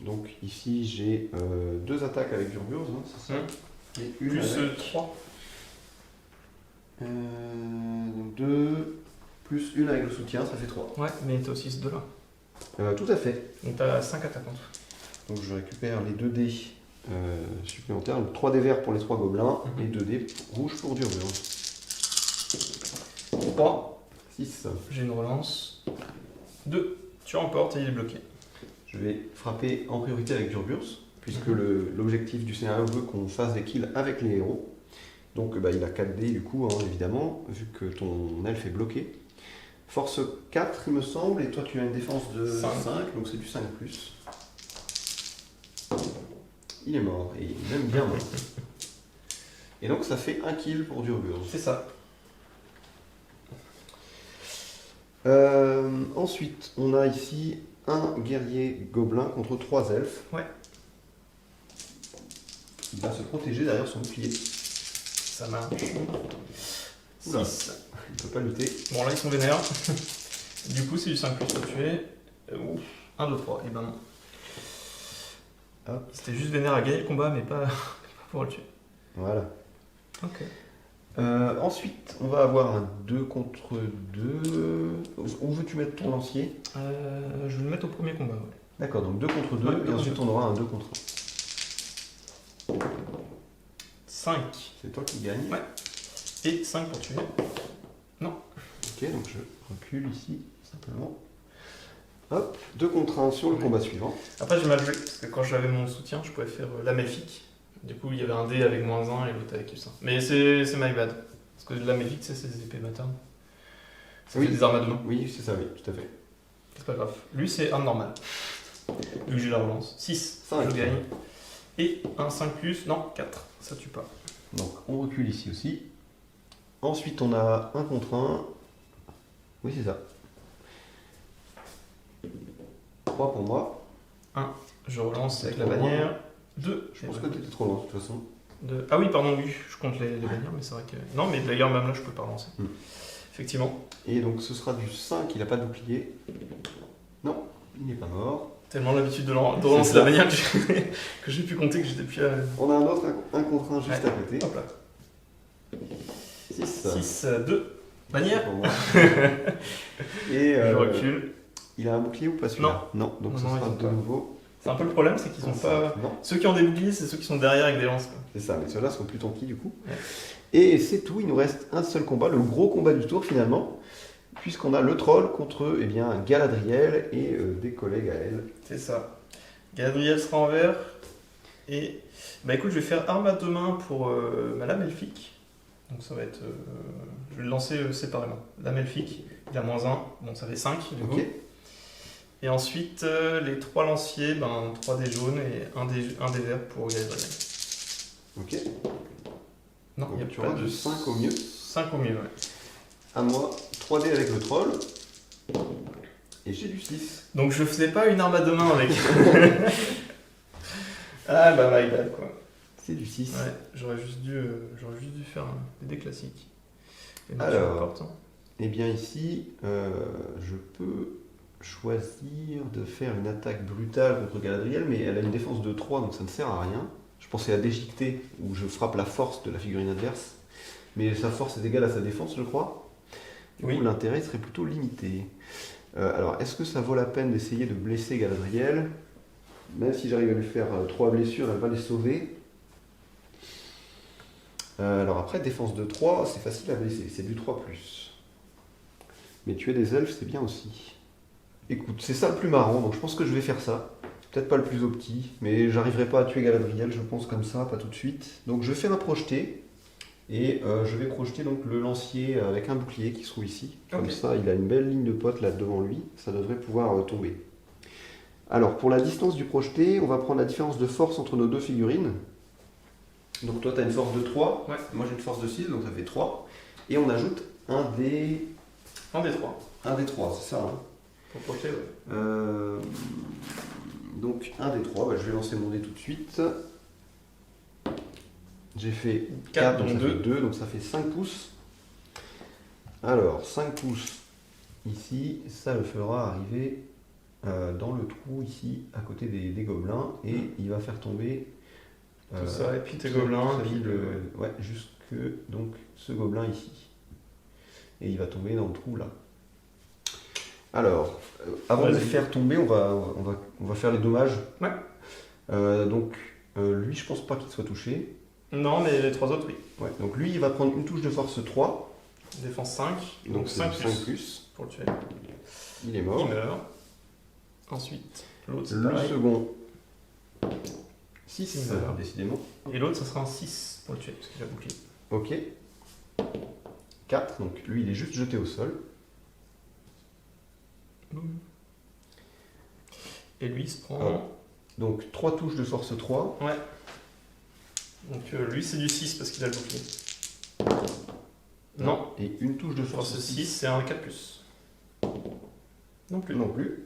Donc ici, j'ai 2 attaques avec Durburs, hein, c'est ça. Et une Plus avec, 3. donc 2, plus une avec le soutien, ça fait 3. Ouais, mais t'as aussi ce 2 là. Tout à fait. Donc t'as 5 attaques en tout. Donc je récupère les 2 dés supplémentaires, donc 3 dés verts pour les 3 gobelins Mhm. et 2 dés rouges pour Durburs. 3. 6. J'ai une relance. 2. Tu remportes et il est bloqué. Je vais frapper en priorité avec Durburs, puisque Mhm. l'objectif du scénario veut qu'on fasse des kills avec les héros. Donc bah, il a 4 dés du coup, hein, évidemment, vu que ton elfe est bloqué. Force 4, il me semble, et toi tu as une défense de 5, 5. donc c'est du 5 plus. Il est mort, et il est même bien mort. Et donc ça fait un kill pour Durburs. C'est ça. Ensuite, on a ici un guerrier gobelin contre 3 elfes. Ouais. Il va se protéger derrière son bouclier. Ça marche. Oula. 6. Il ne peut pas lutter. Bon, là ils sont vénères. Du coup, c'est du 5 plus pour tuer. 1, 2, 3. Et ben non. Hop. C'était juste vénère à gagner le combat, mais pas pour le tuer. Voilà. Ok. Ensuite, on va avoir un 2 contre 2. Où veux-tu mettre ton lancier? Je vais le mettre au premier combat. Ouais. D'accord, donc 2 contre 2, Ouais, et ensuite on aura un 2 contre 1. 5. C'est toi qui gagne. Ouais. Et 5 pour tuer. Ok, donc je recule ici, simplement. Hop, 2 contre 1 sur le combat suivant. Après, j'ai mal joué, parce que quand j'avais mon soutien, je pouvais faire la Melfic. Du coup, il y avait un dé avec -1 et l'autre avec +1. Mais c'est my bad. Parce que la Melfic, c'est des épées matternes. Ça Oui. fait des armes à deux mains. Oui, c'est ça, oui, tout à fait. C'est pas grave. Lui, c'est arme normale. Vu que j'ai la relance. 6, 5. je gagne. Et un 5 plus, non, 4. Ça tue pas. Donc on recule ici aussi. Ensuite, on a 1 contre 1. Oui, c'est ça. 3 pour moi. Je relance avec la Pour moi. bannière. 2. Je pense que tu étais trop loin de toute façon. Ah oui, pardon, oui, je compte les bannières, mais c'est vrai que. Non, mais d'ailleurs, même là, je peux pas relancer. Effectivement. Et donc ce sera du 5, il n'a pas de bouclier. Non, il n'est pas mort. Tellement l'habitude de C'est relancer ça. la bannière que j'ai pu compter que j'étais plus à. On a un autre 1 contre 1 juste Ouais. à côté. Hop là. 6. 6, 2. Bannière. Pour moi. Et Je recule. il a un bouclier ou pas celui-là? Non. Donc Non, ce non, sera ils ont de pas. nouveau. C'est un peu le problème, c'est qu'ils ont pas. Non, Ceux qui ont des boucliers, c'est ceux qui sont derrière avec des lances. Quoi. c'est ça, mais ceux-là sont plus tanky du coup. Ouais. Et c'est tout, il nous reste un seul combat, le gros combat du tour finalement, puisqu'on a le troll contre Galadriel et des collègues à elle. C'est ça. Galadriel sera en vert. Et. Bah écoute, je vais faire arme à deux mains pour ma lame elfique. Donc ça va être. Je vais le lancer séparément. Lame elfique, il a -1. Bon, ça fait 5 du coup. Ok. Et ensuite, les 3 lanciers, 3 dés jaunes et un dé vert pour Galadriel. Ok. Non, il Donc n'y a tu pas auras de du 5 au mieux. 5 au mieux, ouais. À moi, 3D avec le troll. Et j'ai du 6. Donc je faisais pas une arme à deux mains avec. Ah bah my bad quoi. C'est du 6. Ouais, j'aurais juste dû faire des dés classiques. Et donc, Alors. c'est important. Et bien ici, je peux choisir de faire une attaque brutale contre Galadriel, mais elle a une défense de 3, donc ça ne sert à rien. Je pensais à déchiqueter, où je frappe la force de la figurine adverse, mais sa force est égale à sa défense, je crois. Du Oui. coup, l'intérêt serait plutôt limité. Alors, est-ce que ça vaut la peine d'essayer de blesser Galadriel? Même si j'arrive à lui faire 3 blessures, elle va les sauver. Alors après, défense de 3, c'est facile à blesser, c'est du 3+. Mais tuer des elfes, c'est bien aussi. Écoute, c'est ça le plus marrant, donc je pense que je vais faire ça. Peut-être pas le plus opti, mais j'arriverai pas à tuer Galadriel, je pense comme ça, pas tout de suite. Donc je vais faire un projeté, et je vais projeter donc le lancier avec un bouclier qui se trouve ici. Comme ça, il a une belle ligne de potes là devant lui, ça devrait pouvoir tomber. Alors, pour la distance du projeté, on va prendre la différence de force entre nos deux figurines. Donc toi, tu as une force de 3, Ouais. moi j'ai une force de 6, donc ça fait 3. Et on ajoute un des... Un des 3. Un des 3, c'est ça. Hein. Pour projeter, ouais. Donc un des 3, bah, je vais lancer mon dé tout de suite. J'ai fait 4, donc ça fait 2, donc ça fait 5 pouces. Alors, 5 pouces ici, ça le fera arriver dans le trou ici, à côté des gobelins, et il va faire tomber... tout ça, et puis tes gobelins, et puis ouais, jusque donc ce gobelin ici. Et il va tomber dans le trou là. Alors, avant de le faire tomber, on va faire les dommages. Ouais. Donc, lui, je pense pas qu'il soit touché. Non, mais les 3 autres, oui. Ouais, donc lui, il va prendre une touche de force 3. Défense 5, Donc 5 plus. plus. Pour le tuer. Il est mort. Il meurt. Ensuite, l'autre, c'est Le pareil. second, 6, Il meurt. décidément. Et l'autre, ça sera un 6 pour le tuer, parce qu'il a bouclier. Ok. 4, donc lui, il est juste jeté au sol. Et lui, il se prend... Ah. Donc 3 touches de force 3. Ouais. Donc lui, c'est du 6 parce qu'il a le bouclier. Non. Et une touche de force Force 6. 6, c'est un 4 plus. Non plus. Non plus.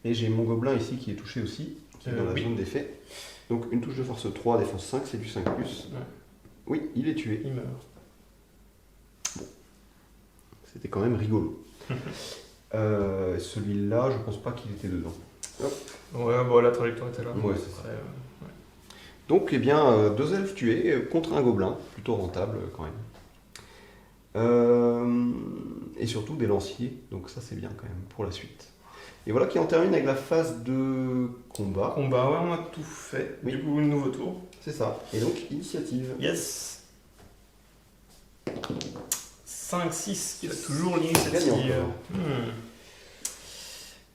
Et j'ai mon gobelin ici qui est touché aussi, qui est dans la oui. zone d'effet. Donc une touche de force 3, défense 5, c'est du 5 plus. Ouais. Oui, il est tué. Il meurt. C'était quand même rigolo. Celui-là, je pense pas qu'il était dedans. Hop. Ouais, bon, la trajectoire était là. Ouais, c'est ça. Après, Donc, eh bien, 2 elfes tués contre un gobelin, plutôt rentable quand même. Et surtout des lanciers, donc ça c'est bien quand même pour la suite. Et voilà qui en termine avec la phase de combat. Combat, ouais, on a tout fait. Oui. Du coup, nouveau tour. C'est ça. Et donc, initiative. Yes. 5, 6, tu as Six. toujours l'initiative. Gagnant, encore.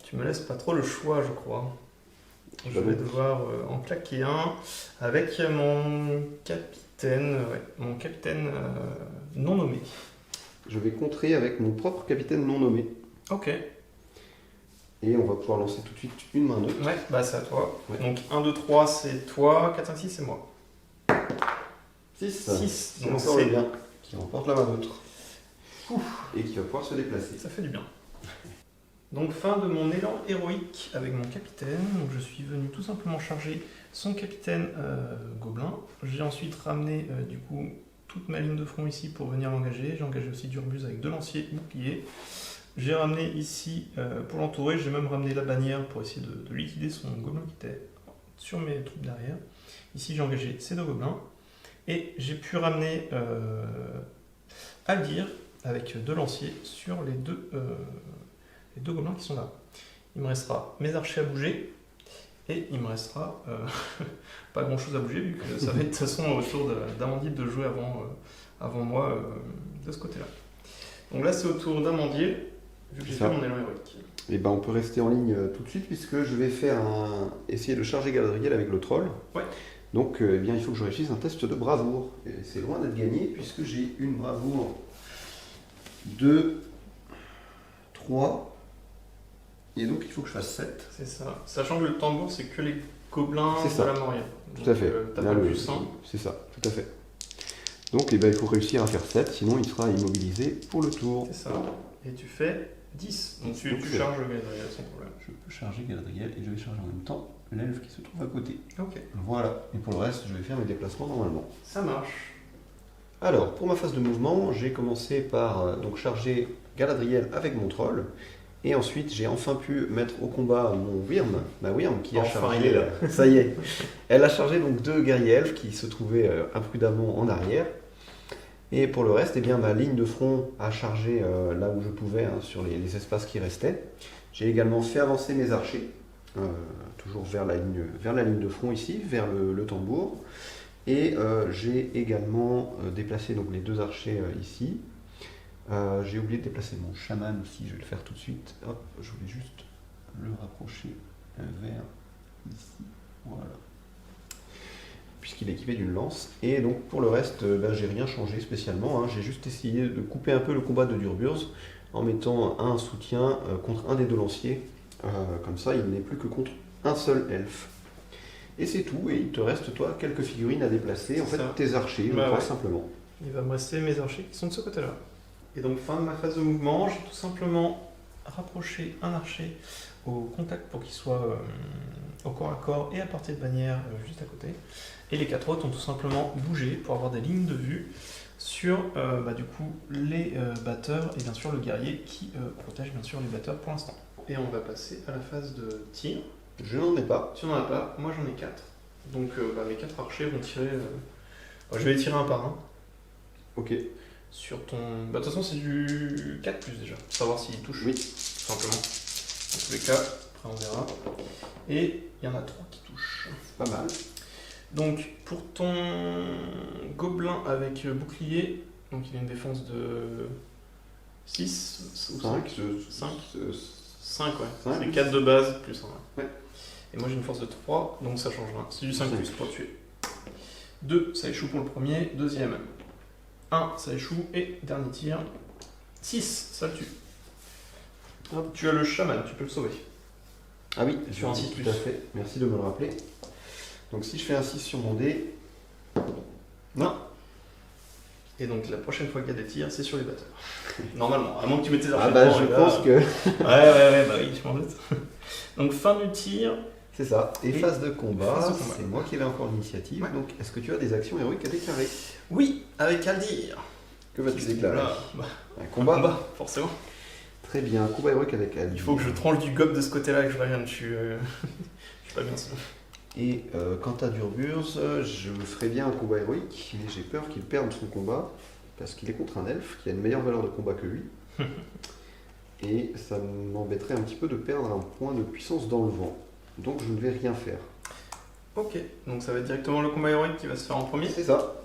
Tu me laisses pas trop le choix, je crois. Je vais devoir en claquer un avec mon capitaine, non nommé. Je vais contrer avec mon propre capitaine non nommé. Ok. Et on va pouvoir lancer tout de suite une main neutre. Ouais, bah c'est à toi. Ouais. Donc 1, 2, 3, c'est toi. 4, 5, 6, c'est moi. 6. 6. C'est Donc encore le c'est... bien qui remporte la main neutre. Et qui va pouvoir se déplacer. Ça fait du bien. Donc fin de mon élan héroïque avec mon capitaine. Donc je suis venu tout simplement charger son capitaine gobelin. J'ai ensuite ramené du coup toute ma ligne de front ici pour venir l'engager. J'ai engagé aussi Durbus avec 2 lanciers boucliers. J'ai ramené ici pour l'entourer. J'ai même ramené la bannière pour essayer de liquider son gobelin qui était sur mes troupes derrière. Ici j'ai engagé ces 2 gobelins. Et j'ai pu ramener Aldir avec 2 lanciers sur les deux gobelins qui sont là. Il me restera mes archers à bouger et il me restera pas grand chose à bouger vu que ça va être de toute façon au tour d'Amandile de jouer avant moi de ce côté là. Donc là c'est au tour d'Amandile vu que j'ai fait mon élan héroïque. Et ben on peut rester en ligne tout de suite puisque je vais faire essayer de charger Galadriel avec le troll. Ouais. Donc eh bien il faut que je réussisse un test de bravoure. Et c'est loin d'être gagné puisque j'ai une bravoure 2, 3. Et donc il faut que je fasse 7. C'est ça. Sachant que le tambour c'est que les gobelins C'est de ça. la Moria. Tout à fait. T'as Là, pas le plus 1. C'est ça, tout à fait. Donc eh ben, il faut réussir à faire 7, sinon il sera immobilisé pour le tour. C'est ça. Et tu fais 10. Donc tu Donc, charges Galadriel sans problème. Je peux charger Galadriel et je vais charger en même temps l'elfe qui se trouve à côté. Ok. Voilà. Et pour le reste, je vais faire mes déplacements normalement. Ça marche. Alors, pour ma phase de mouvement, j'ai commencé par donc charger Galadriel avec mon troll. Et ensuite, j'ai enfin pu mettre au combat ma Wyrm qui a Enfin, chargé. il est là. Ça y est. Elle a chargé donc 2 guerriers elfes qui se trouvaient imprudemment en arrière. Et pour le reste, eh bien, ma ligne de front a chargé là où je pouvais, hein, sur les espaces qui restaient. J'ai également fait avancer mes archers, toujours vers la ligne de front ici, vers le tambour. Et j'ai également déplacé donc, les 2 archers ici. J'ai oublié de déplacer mon chaman aussi, je vais le faire tout de suite. Hop, je voulais juste le rapprocher vers ici. Voilà. Puisqu'il est équipé d'une lance. Et donc pour le reste, j'ai rien changé spécialement. J'ai juste essayé de couper un peu le combat de Durburs en mettant un soutien contre un des deux lanciers. Comme ça, il n'est plus que contre un seul elfe. Et c'est tout. Et il te reste, toi, quelques figurines à déplacer. En fait, tes archers, je crois, simplement. Il va me rester mes archers qui sont de ce côté-là. Et donc, fin de ma phase de mouvement, j'ai tout simplement rapproché un archer au contact pour qu'il soit au corps à corps et à portée de bannière juste à côté. Et les 4 autres ont tout simplement bougé pour avoir des lignes de vue sur du coup, les batteurs et bien sûr le guerrier qui protège bien sûr les batteurs pour l'instant. Et on va passer à la phase de tir. Je n'en ai pas. Tu n'en as pas, moi j'en ai 4. Donc mes 4 archers vont tirer. Je vais les tirer un par un. Ok. Sur ton. De toute façon, c'est du 4 déjà, pour savoir s'il touche. Oui. Tout simplement. Dans tous les cas, après on verra. Et il y en a 3 qui touchent. Pas mal. Donc, pour ton gobelin avec bouclier, donc il a une défense de 6 ou 5 5, ouais. C'est 4 de base plus 1. Ouais. Et moi j'ai une force de 3, donc ça change rien. C'est du 5 plus pour tuer. 2, ça échoue pour le premier. Deuxième, 1, ça échoue. Et dernier tir, 6, ça le tue. Hop, tu as le chaman, tu peux le sauver. Ah oui, Sur un 6 tout à fait. Merci de me le rappeler. Donc si je fais un 6 sur mon dé... Non. Et donc la prochaine fois qu'il y a des tirs, c'est sur les batteurs. Normalement, à moins que tu mettes tes archers. Ah bah je pense que... ouais, bah oui, je m'en doute. Donc fin du tir. C'est ça. Et phase de phase combat, de combat. c'est moi qui avais encore l'initiative. Ouais. Donc est-ce que tu as des actions héroïques à déclarer? Oui, avec Aldir. Que vas-tu déclarer? Bah, Un combat. Forcément. Très bien, un combat héroïque avec Aldir. Il faut que je tranche du gobe de ce côté-là et que je revienne. Je suis pas bien sûr. Et quant à Durburs, je ferais bien un combat héroïque, mais j'ai peur qu'il perde son combat, parce qu'il est contre un elfe qui a une meilleure valeur de combat que lui. Et ça m'embêterait un petit peu de perdre un point de puissance dans le vent. Donc je ne vais rien faire. Ok, donc ça va être directement le combat héroïque qui va se faire en premier. C'est ça.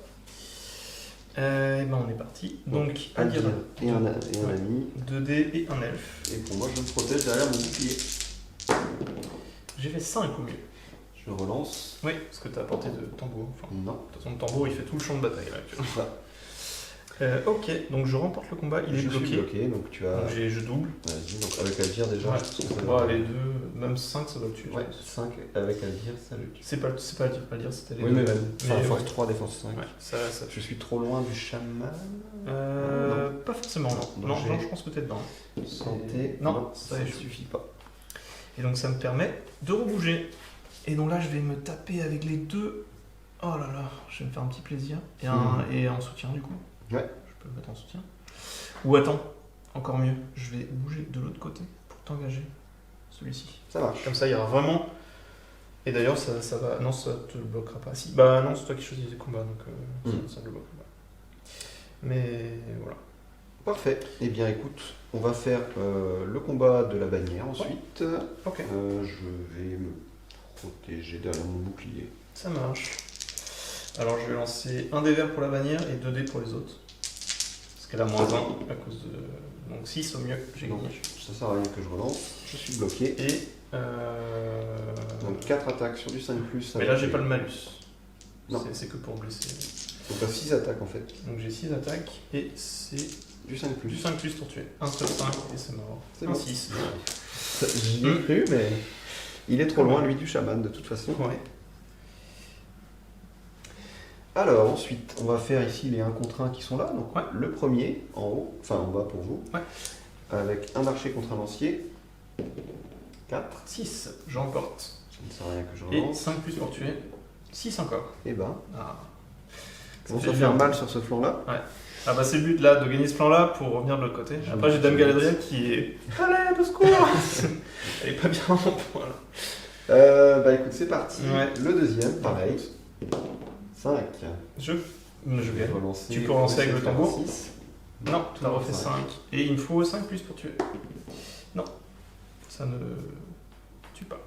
Et ben on est parti. Donc Aldir et un Ouais. ami. 2 dés et un elfe. Et pour moi, je me protège derrière mon bouclier. J'ai fait 5 au mieux. Je relance. Oui, parce que tu as apporté de tambour. Enfin, Non, de toute façon, le tambour il fait tout le champ de bataille là actuellement. c'est ça. Ok, donc je remporte le combat, il est Je suis bloqué. bloqué, donc tu as... Donc je double. Vas-y, donc avec Aldir déjà. Ouais, je pense que ça bon, va. les deux, même 5 ça doit le tuer. je Ouais, pense. 5 avec Aldir, ça le tue. C'est pas le dire, c'était les Oui, deux. mais même. Enfin, Mais force ouais. 3, défense 5. Ouais, ça Je suis trop loin du chaman. pas forcément, non. Non, Non, je pense que t'es dedans. Santé. Non, ça ça ne échoue. suffit pas. Et donc ça me permet de rebouger. Et donc là, je vais me taper avec les deux. Oh là là, je vais me faire un petit plaisir. Et en soutien, du coup. Ouais. Je peux le mettre en soutien. Ou attends, encore mieux, je vais bouger de l'autre côté pour t'engager. Celui-ci. Ça marche. Comme ça, il y aura vraiment. Et d'ailleurs, ça va. Non, ça te bloquera pas. Si. Bah non, c'est toi qui choisis les combats, donc ça ne le bloquera pas. Mais voilà. Parfait. Eh bien, écoute, on va faire le combat de la bannière ensuite. Ok. Je vais me protéger derrière mon bouclier. Ça marche. Alors je vais lancer un dé vert pour la bannière et 2 dés pour les autres. Parce qu'elle a moins 1 à cause de. Donc 6 au mieux, j'ai Donc, gagné. ça sert à rien que je relance. Je suis bloqué. Et. Donc 4 attaques sur du 5+. Mais là j'ai pas le malus. Non. C'est que pour blesser. Donc t'as 6 attaques en fait. Donc j'ai 6 attaques et c'est Du 5+. du 5 plus pour tuer. Un seul 5 et c'est mort. C'est un bon. 6. J'y ai cru, mais il est trop loin lui du chaman de toute façon. Ouais. Alors ensuite, on va faire ici les 1 contre 1 qui sont là. Donc Ouais. le premier en haut, enfin en bas pour vous, Ouais. avec un archer contre un lancier. 4. 6, j'emporte. Ça ne sert à rien que je Et relance. 5 plus pour tuer. 6 encore. Et ben, Ah. on fait va bien. faire mal sur ce flanc-là. Ah bah c'est le but là, de gagner ce plan-là pour revenir de l'autre côté. Après j'ai Dame Galadriel qui est... Allez, de secours. Elle est pas bien en point là. Bah écoute, c'est parti. Ouais. Le deuxième, pareil. 5. Je gagne. Relancer. Tu peux relancer avec le faire tambour. 6. Non, tu as Toujours refait 5. 5. Et il me faut 5 plus pour tuer. Non, ça ne tue pas.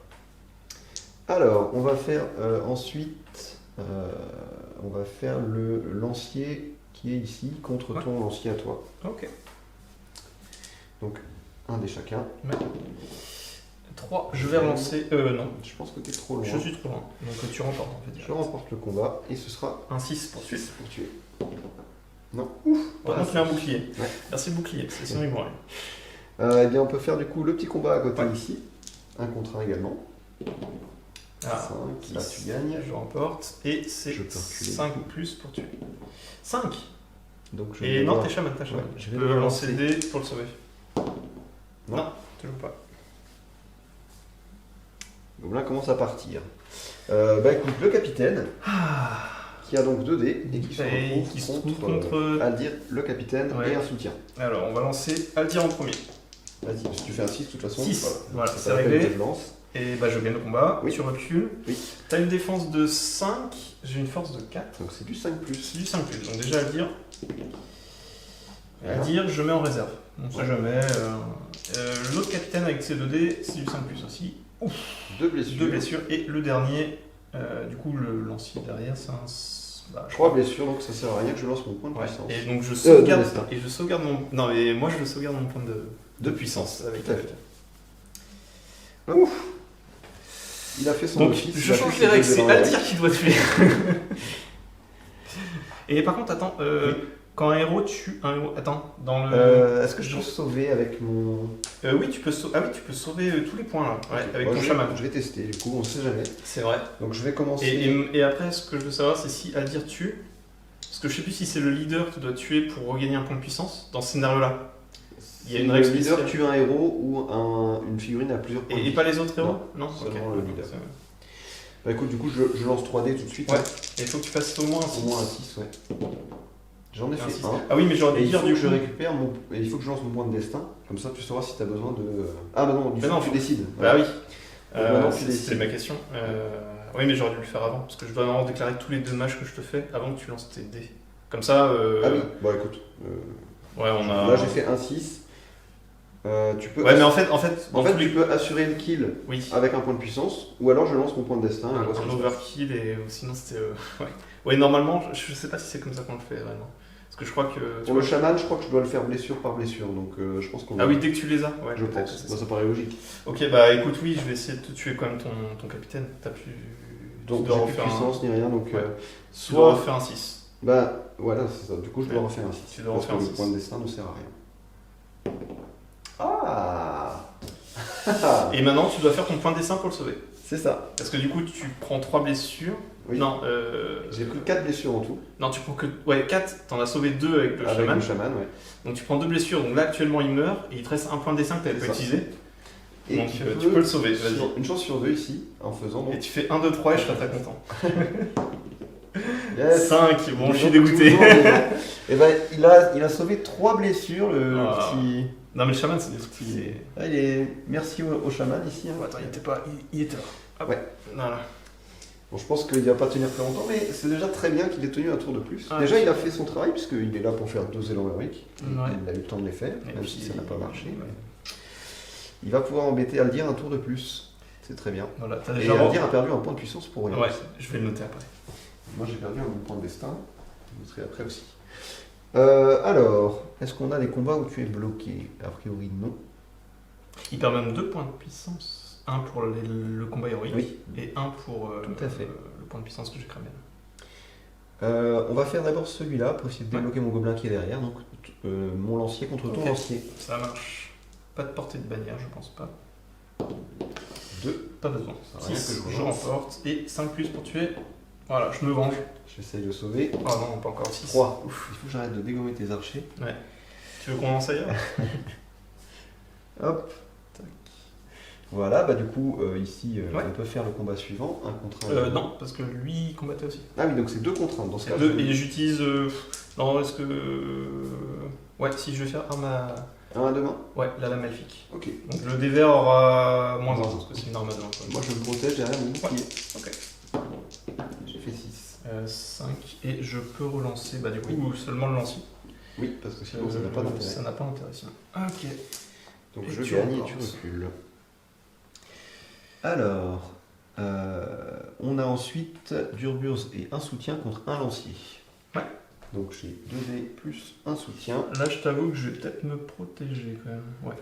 Alors, on va faire ensuite, on va faire le lancier qui est ici contre Ouais. ton lancier à toi. Ok. Donc, un dé chacun. 3, je vais relancer. Non, Je pense que tu es trop loin. je suis trop loin. Donc tu remportes en fait. Je remporte le combat et ce sera Un 6 pour tuer. 6 pour tuer. Non. Par contre, tu as un bouclier. Ouais. Merci le bouclier, c'est sinon il mourrait. Eh bien, on peut faire du coup le petit combat à côté ici. Un contre un également. Ah, 5, là tu gagnes. Je remporte. Et c'est Je peux reculer. 5 ou plus pour tuer. 5. Donc, je Et vais non, devoir- t'es chaman, t'es chaman. Ouais, je Tu vais peux devoir lancer lancer. le dé pour le sauver. Non. Toujours pas. Donc là commence à partir. Bah écoute, le capitaine, qui a donc 2 dés et qui se Et retrouve qui se contre, trouve contre- Aldir, le capitaine Ouais. et un soutien. Alors, on va lancer Aldir en premier. Vas-y, si tu fais un 6 de toute façon. 6. Voilà, ça c'est s'appelle réglé. que je lance. Et bah, je gagne le combat. Oui. Tu recules. Oui. T'as une défense de 5. J'ai une force de 4. Donc c'est du 5 plus. C'est du 5 plus. Donc, déjà, Aldir. Voilà. Aldir, je mets en réserve. On sait Ouais. jamais. L'autre capitaine avec ses 2 dés, c'est du 5 plus aussi. 2 blessures. 2 blessures. Et le dernier, du coup, le lancier derrière, c'est un. Bah, 3 blessures, donc ça sert à rien que je lance mon point de Ouais. puissance. Et donc je de sauvegarde destin. et je sauvegarde mon non mais moi je sauvegarde mon point De puissance avec tout à fait. Il a fait son donc office. je il a change fait les ses règles, deux c'est dés dans la Aldir qui doit tuer. Et par contre attends quand un héros tue un héros attends dans le Est-ce que je peux sauver avec mon. oui tu peux tu peux sauver tous les points là ouais, avec Moi, ton je chaman. vais tester, du coup on sait jamais. C'est vrai. Donc je vais commencer. Et après ce que je veux savoir c'est si Aldir tue parce que je sais plus si c'est le leader qui doit tuer pour regagner un point de puissance dans ce scénario là. Il y a une règle Le leader spéciale. tue un héros ou une figurine à plusieurs points de Et vie. pas les autres héros Non, seulement ok. le leader. C'est- Bah écoute, du coup je lance 3 dés tout de suite. Ouais. hein. Et il faut que tu fasses au moins un Au 6. moins un 6, ouais. J'en ai Un fait six. un. Ah oui, mais j'aurais Et dû il dire faut du que je coup. récupère mon. Et il faut que je lance mon point de destin. Comme ça tu sauras si tu as besoin de. Ah bah non, il Mais faut non, que tu décides. Bah oui. maintenant, tu C'était décides. ma question. Oui, mais j'aurais dû le faire avant. Parce que je dois vraiment déclarer tous les dommages que je te fais avant que tu lances tes dés. Comme ça. Ah oui, bon écoute. Ouais, on a. Là j'ai fait un 6. Tu peux. Ouais, mais en fait, dans tous tu les. peux assurer le kill Oui. avec un point de puissance, ou alors je lance mon point de destin et on voit ce Un qui se passe. overkill et sinon c'était. Ouais. Ouais, normalement, je sais pas si c'est comme ça qu'on le fait vraiment. Parce que je crois que. tu Pour le vois- chaman, je crois que je dois le faire blessure par blessure, donc je pense qu'on. Ah oui, dès que tu les as. Ouais, je peut-être, pense. c'est Bah, ça. ça paraît logique. Ok, bah écoute, oui, je vais essayer de te tuer quand même ton capitaine. T'as plus. Donc tu dois j'ai plus de refaire puissance ni rien, donc Ouais. Tu dois soit. refaire un 6. Bah voilà, c'est ça. Du coup, je dois Ouais. refaire un 6. Tu dois parce refaire que un le six. point de destin ne sert à rien. Ah Et maintenant, tu dois faire ton point de dessin pour le sauver. C'est ça. Parce que du coup, tu prends 3 blessures. Oui. Non, J'ai pris 4 blessures en tout, non, tu prends que. Ouais, 4, t'en as sauvé 2 avec le avec chaman. le chaman, ouais. Donc tu prends 2 blessures. Donc là, actuellement, il meurt et il te reste un point de dessin que tu n'avais C'est pas ça. utilisé. Et Donc tu tu peux le sauver, vas-y. Une chance sur 2 ici, en faisant donc. Et tu fais 1, 2, 3 et je serai très content. Yes. 5, bon, je suis Toujours, dégoûté. toujours, mais- Eh ben, il a sauvé 3 blessures, le Ah. petit. Non, mais le chaman, c'est des trucs qui. Ah, il est. Merci au chaman ici. hein. Attends, il était pas. Il était là. Hop. Ouais. Voilà. Bon, je pense qu'il ne va pas tenir très longtemps, mais c'est déjà très bien qu'il ait tenu un tour de plus. Ah, Déjà, oui. il a fait son travail, puisqu'il est là pour faire 2 élans héroïques. Ouais. Il a eu le temps de les faire, Et même puis, si ça n'a pas marché. ouais. Il va pouvoir embêter Aldir un tour de plus. C'est très bien. Voilà, t'as Et déjà. Aldir a perdu un point de puissance pour rien. Ouais, aussi. je vais le noter après. Moi, j'ai perdu un point de destin. Vous serez après aussi. Alors, est-ce qu'on a des combats où tu es bloqué? A priori, non. Il perd même 2 points de puissance. Un pour le combat héroïque Oui. et un pour Tout à fait. le point de puissance que j'ai cramé. On va faire d'abord celui-là pour essayer de Ouais. débloquer mon gobelin qui est derrière. Donc, mon lancier contre ton Ok. lancier. Ça marche. Pas de portée de bannière, je pense pas. 2. Pas besoin. Ça rien 6, que je je relance. remporte. Et 5 plus pour tuer. Voilà, je me venge. J'essaye de sauver. Oh non, pas encore 6. 3. Ouf, il faut que j'arrête de dégommer tes archers. Tu veux qu'on lance ailleurs? Hop. Voilà, bah du coup, ici, Ouais. on peut faire le combat suivant. Un contre un. Non, parce que lui, il combattait aussi. Ah oui, donc c'est 2 contre 1. Dans ce cas, Deux, et j'utilise. Non, est-ce que. Ouais, si je vais faire arme à. un à 2 mains. Ouais, la lame elfique. Ok. Donc le dévers aura moins 1 parce que c'est une arme à deux. quoi. Moi, je me protège derrière mon bouclier. Ok. J'ai fait 6. 5 et je peux relancer bah du coup seulement le lancier. Oui, parce que sinon, ça n'a pas d'intérêt. Ça n'a pas d'intérêt sinon. Ok. Donc Et je tu gagne et relances. tu recules. Alors, on a ensuite Durburs et un soutien contre un lancier. Ouais. Donc j'ai 2 dés plus un soutien. Là, je t'avoue que je vais peut-être me protéger quand même. Ouais.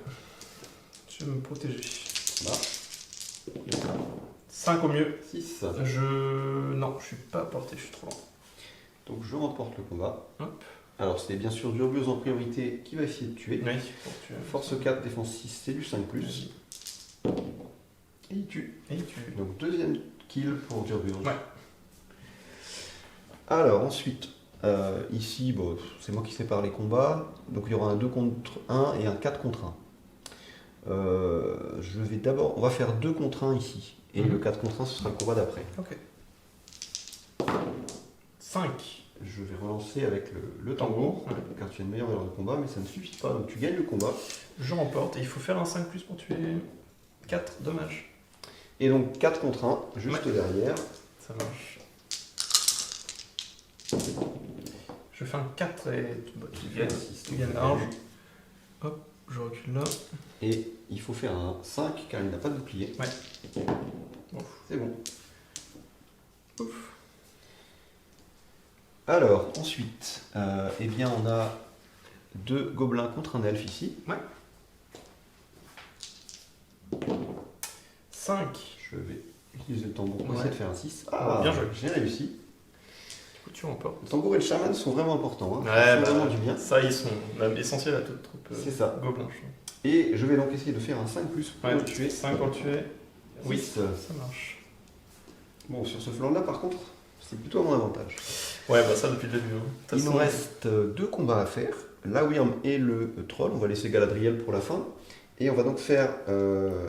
Je vais me protéger. Voilà. 5 au mieux. 6. Non, je suis pas à portée, je suis trop loin. Donc je remporte le combat. Hop. Alors c'est bien sûr Durbios en priorité qui va essayer de tuer. Oui, pour tuer. Force 4, défense 6, c'est du 5+. Et il tue. Et il tue. Donc deuxième kill pour Durbios. Ouais. Alors ensuite, ici, bon, c'est moi qui sépare les combats. Donc il y aura un 2 contre 1 et un 4 contre 1. Je vais d'abord, on va faire 2 contre 1 ici. Et le 4 contre 1, ce sera le combat d'après. Ok. 5. Je vais relancer avec le tambour, Ouais. car tu as une meilleure valeur de combat, mais ça ne suffit pas, donc tu gagnes le combat. Je remporte et il faut faire un 5+ pour tuer 4, dommage. Et donc 4 contre 1, juste derrière. Ça marche. Je fais un 4 et tu gagnes large. Hop, je recule là. Et il faut faire un 5 car il n'a pas de bouclier. Ouais. Ouf. C'est bon. Ouf. Alors, ensuite, eh bien on a 2 gobelins contre un elfe ici. Ouais. 5. Je vais utiliser le tambour pour Ouais. essayer de faire un 6. Bien joué. J'ai réussi. Du coup, tu remportes. Le tambour et le chaman sont vraiment importants. Hein. Ouais, Ils font vraiment du bien. Ça, ils sont même essentiels à toute troupe. C'est ça. Gobelin. Et je vais donc essayer de faire un 5+ pour Ouais, le tuer. 5 pour le tuer. Oui, 6. ça marche. Bon, sur ce flanc-là, par contre, c'est plutôt à mon avantage. Ouais, bah ça depuis le début. Hein. Il nous reste 2 combats à faire. La Wyrm et le troll. On va laisser Galadriel pour la fin. Et on va donc faire.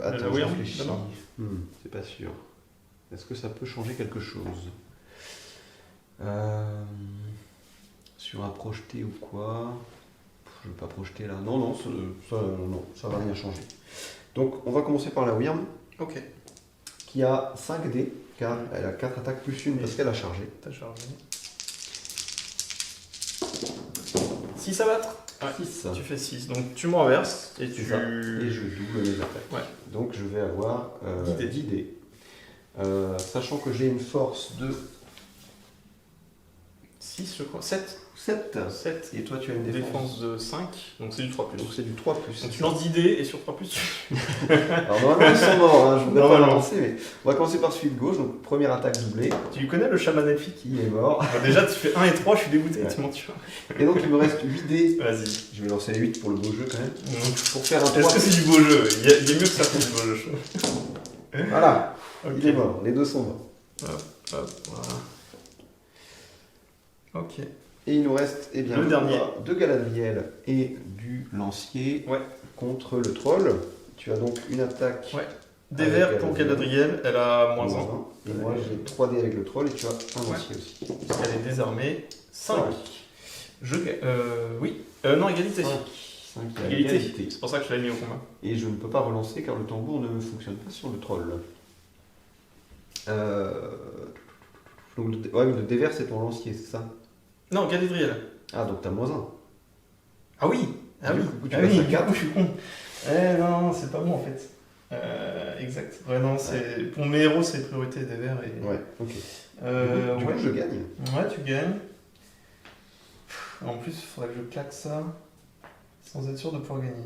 Attends, je Wyrm, réfléchis. d'abord C'est pas sûr. Est-ce que ça peut changer quelque chose sur un projeté ou quoi? Je ne vais pas projeter là. Non, ça va rien changer. Donc on va commencer par la Wyrm. Ok. Qui a 5 dés, car elle a 4 attaques plus une parce qu'elle a chargé. T'as chargé. 6 à battre. Ouais. 6. Tu fais 6. Donc tu me renverses et C'est tu. ça. Et je double mes attaques. Ouais. Donc je vais avoir 10 dés. Sachant que j'ai une force de 6, je crois. 7. 7. 7. Et toi tu as une défense. Défense de 5. Donc c'est du 3+. Donc c'est du 3+. Donc tu lances 10 dés et sur 3+. Alors normalement ils sont morts, hein, je voudrais pas Normalement. lancer, mais on va commencer par celui de gauche. Donc première attaque doublée, Tu connais le chaman elfique? il est mort. Bah, déjà tu fais 1 et 3, je suis dégoûté, Ouais. tu m'en tues. Et donc il me reste 8 dés. Vas-y. Je vais lancer les 8 pour le beau jeu quand même. Donc, Pour faire un 3. est-ce que c'est du beau jeu? Il y a mieux que ça pour du beau jeu, je trouve. Voilà, Ok. il est mort, les deux sont morts. Hop, voilà. Ok. Et il nous reste eh bien, Le dernier. combat de Galadriel et du lancier Ouais. contre le troll. Tu as donc une attaque. Ouais. Des verts pour Galadriel, elle a -1. Et moi j'ai 3 dés avec le troll et tu as un lancier aussi. Parce qu'elle est désarmée. 5. Je gagne. Oui. Non, égalité. 5. Égalité. C'est pour ça que je l'ai mis au combat. Et je ne peux pas relancer car le tambour ne fonctionne pas sur le troll. Donc le dévers c'est ton lancier, c'est ça? Non, Galadriel. Ah donc t'as -1. Ah oui. Ah Du oui. coup, tu Ah passes oui, à du 4. coup, je suis con. Non, c'est pas bon en fait. Exact. Ouais, non, c'est. Pour mes héros, c'est priorité des verts et. Ouais, ok. Du Ouais. coup je gagne. Ouais, tu gagnes. En plus, il faudrait que je claque ça sans être sûr de pouvoir gagner.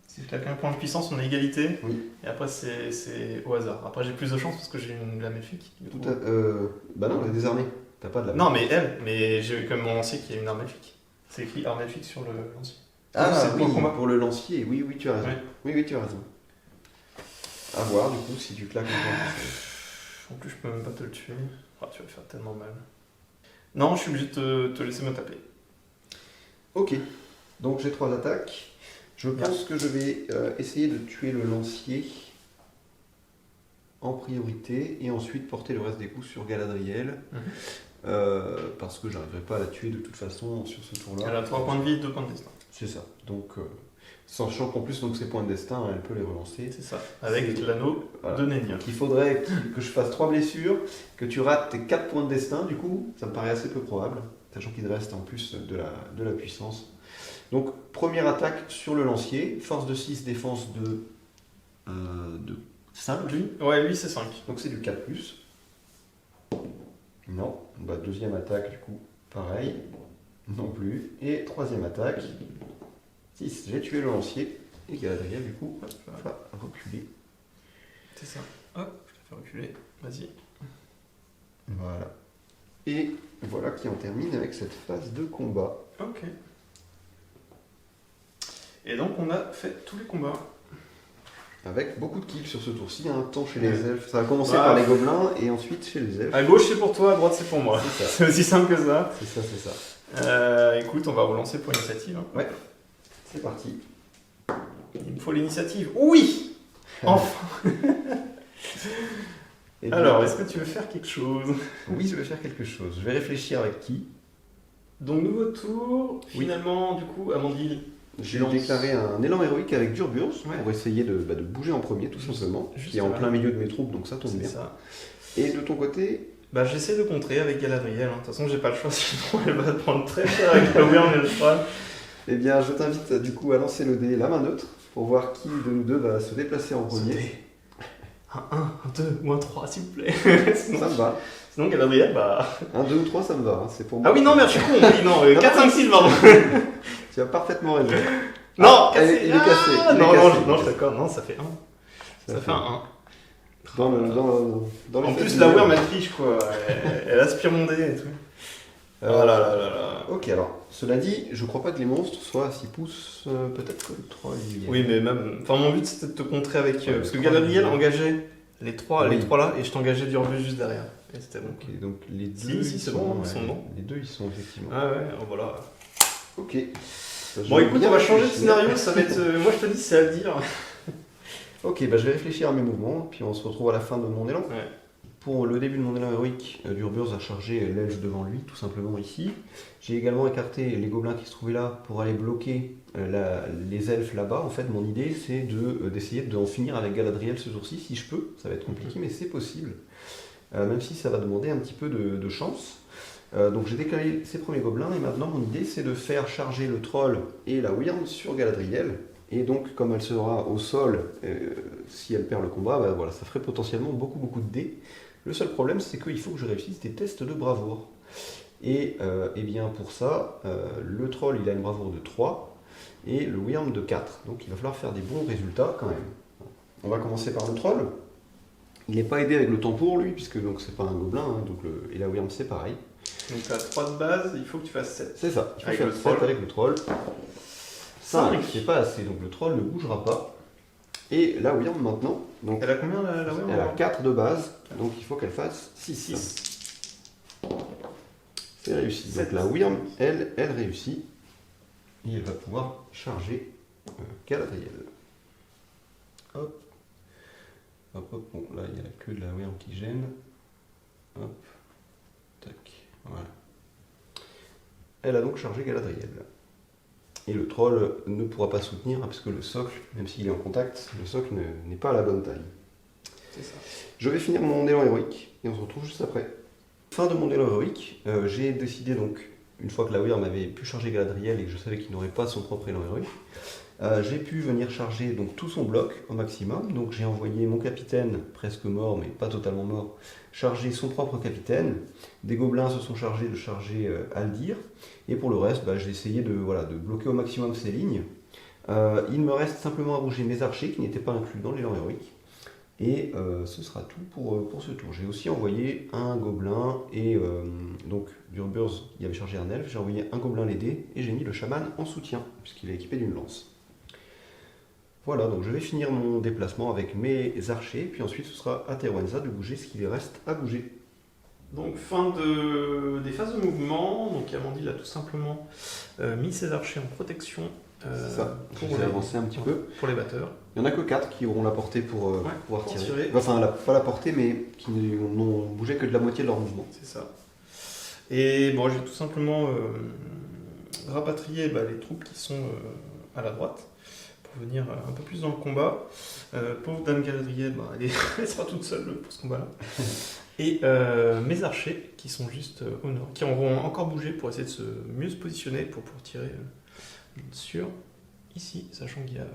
Si je claque un point de puissance, on a égalité. Oui. Et après, c'est au hasard. Après, j'ai plus de chance parce que j'ai une lame elfique. du coup. Bah non, elle est désarmée. T'as pas de la. Non, mais elle, mais j'ai comme mon lancier qui a une arme elfique. C'est écrit arme elfique sur le lancier. Ah c'est oui, pour le combat. pour le lancier, oui, tu as raison. Ouais. Oui, tu as raison. À voir du coup si tu claques un En plus, je peux même pas te le tuer. Oh, tu vas me faire tellement mal. Non, je suis obligé de te laisser me taper. Ok, donc j'ai 3 attaques. Je pense que je vais essayer de tuer le lancier en priorité et ensuite porter le reste des coups sur Galadriel. Parce que j'arriverai pas à la tuer de toute façon sur ce tour-là. Elle a 3 points de vie, 2 points de destin. C'est ça. Donc, sachant qu'en plus, donc, ces points de destin, elle peut les relancer. C'est ça. Avec C'est- l'anneau Voilà. de Nénia. Donc il faudrait que je fasse 3 blessures, que tu rates tes 4 points de destin, du coup, ça me paraît assez peu probable, sachant qu'il te reste en plus de la puissance. Donc, première attaque sur le lancier, force de 6, défense de 5. Lui Ouais, lui, c'est 5. Donc c'est du 4+. Non. Bah, deuxième attaque, du coup, pareil. Non plus. Et troisième attaque. 6. J'ai tué le lancier. Et Galadriel, du coup, va reculer. C'est ça. Hop, je te fais reculer. Vas-y. Voilà. Et voilà qui en termine avec cette phase de combat. Ok. Et donc on a fait tous les combats. Avec beaucoup de kills sur ce tour-ci, tant chez les Ouais. elfes. Ça a commencé Bah, par les gobelins et ensuite chez les elfes. À gauche c'est pour toi, à droite c'est pour moi. C'est ça. C'est aussi simple que ça. C'est ça, c'est ça. Écoute, on va relancer pour l'initiative. Hein. Ouais. C'est parti. Il me faut l'initiative. Oui. Enfin. Et bien, Alors, est-ce que tu veux faire quelque chose? oui, je vais faire quelque chose. Je vais réfléchir avec qui. Donc nouveau tour. Oui. Finalement, du coup, Amandine. J'ai lance. déclaré un élan héroïque avec Durburs Ouais. pour essayer de bouger en premier, tout simplement. Juste Qui est en là. plein milieu de mes troupes, donc ça tombe C'est bien. ça. Et de ton côté, Bah j'essaie de contrer avec Galadriel. Hein. De toute façon, j'ai pas le choix, sinon elle va te prendre très cher avec la Wyrm et le Thrall. eh bien, je t'invite du coup à lancer le dé la main neutre pour voir qui de nous deux va se déplacer en premier. Sauter. Un 1, un 2 ou un 3, s'il vous plaît. sinon, Ça me va. sinon, Galadriel, bah. 1, 2 ou 3, ça me va. C'est pour moi. Ah oui, non, merde, je suis con. Oui, non, 4, 5, 6, pardon. Tu as parfaitement raison. Non, il est cassé. Il est Non, cassé, non, il est non, je cassé. t'accorde. Non, ça fait 1. Ça fait un 1. Dans les En faits plus, du la jeu. Wyrm, elle triche, quoi. Elle aspire mon dé et tout. Oh là là là là. Ok, alors, cela dit, je crois pas que les monstres soient à 6 pouces. Peut-être que le troll y est. Oui, mais même. Enfin, mon but c'était de te contrer avec. Ouais, parce que le Galadriel troll, engageait les trois Oui. là et je t'engageais Durbus juste derrière. Et c'était bon. Ok, donc les deux. Si, ils c'est sont, bon, ils ouais, sont bons. Les deux, ils sont effectivement. Ah ouais, oh, voilà. Ok. Bon, écoute, on va changer de réfléchir. scénario. Ça va être. Moi, je te dis, c'est à dire. Ok, bah, je vais réfléchir à mes mouvements, puis on se retrouve à la fin de mon élan. Ouais. Pour le début de mon élan héroïque, Durburs a chargé l'elfe devant lui, tout simplement ici. J'ai également écarté les gobelins qui se trouvaient là pour aller bloquer les elfes là-bas. En fait, mon idée, c'est d'essayer d'en finir avec Galadriel ce tour-ci, si je peux. Ça va être compliqué, mais c'est possible. Même si ça va demander un petit peu de chance. Donc j'ai décalé ces premiers gobelins, et maintenant mon idée, c'est de faire charger le troll et la Wyrm sur Galadriel. Et donc, comme elle sera au sol, si elle perd le combat, bah, voilà, ça ferait potentiellement beaucoup de dés. Le seul problème, c'est qu'il faut que je réussisse des tests de bravoure. Et bien pour ça, le troll, il a une bravoure de 3 et le Wyrm de 4. Donc il va falloir faire des bons résultats quand même. On va commencer par le troll. Il n'est pas aidé avec le tambour, lui, puisque donc c'est pas un gobelin, hein, donc et la Wyrm c'est pareil. Donc, tu as 3 de base, il faut que tu fasses 7. C'est ça, il faut Avec faire le 7 troll. avec le troll. 5, Cinq. c'est pas assez, donc le troll ne bougera pas. Et la Wyrm maintenant, donc Elle a combien la Wyrm? elle a 4 de base, donc il faut qu'elle fasse 6. 6. C'est réussi. Donc Sept. la Wyrm, elle réussit. Et elle va pouvoir charger Galadriel. Hop. Hop, hop. Bon, là, il y a la queue de la Wyrm qui gêne. Hop. Tac. Voilà. Elle a donc chargé Galadriel. Et le troll ne pourra pas soutenir, hein, parce que le socle, même s'il est en contact, le socle n'est pas à la bonne taille. C'est ça. Je vais finir mon élan héroïque, et on se retrouve juste après. Fin de mon élan héroïque, j'ai décidé donc, une fois que la Wyrm avait pu charger Galadriel et que je savais qu'il n'aurait pas son propre élan héroïque, j'ai pu venir charger donc tout son bloc au maximum. Donc j'ai envoyé mon capitaine, presque mort mais pas totalement mort, charger son propre capitaine. Des gobelins se sont chargés de charger Aldir. Et pour le reste, j'ai essayé de bloquer au maximum ces lignes. Il me reste simplement à bouger mes archers qui n'étaient pas inclus dans l'élan héroïque. Et ce sera tout pour ce tour. J'ai aussi envoyé un gobelin et donc Durburs il avait chargé un elfe. J'ai envoyé un gobelin l'aider et j'ai mis le chaman en soutien puisqu'il est équipé d'une lance. Voilà, donc je vais finir mon déplacement avec mes archers, puis ensuite ce sera à Terenza de bouger ce qu'il reste à bouger. Donc fin des phases de mouvement, donc Amandine a tout simplement mis ses archers en protection C'est ça, je pour vais avancer un petit peu. pour les batteurs. Il n'y en a que 4 qui auront la portée pour pouvoir pour tirer. tirer. Enfin, pas la portée, mais qui n'ont bougé que de la moitié de leur mouvement. C'est ça. Et bon, j'ai tout simplement rapatrié les troupes qui sont à la droite pour venir un peu plus dans le combat. Pauvre Dame Galadriel, elle sera toute seule pour ce combat-là. Et mes archers qui sont juste au nord, qui auront encore bougé pour essayer de mieux se positionner pour pouvoir tirer sur ici, sachant qu'il y a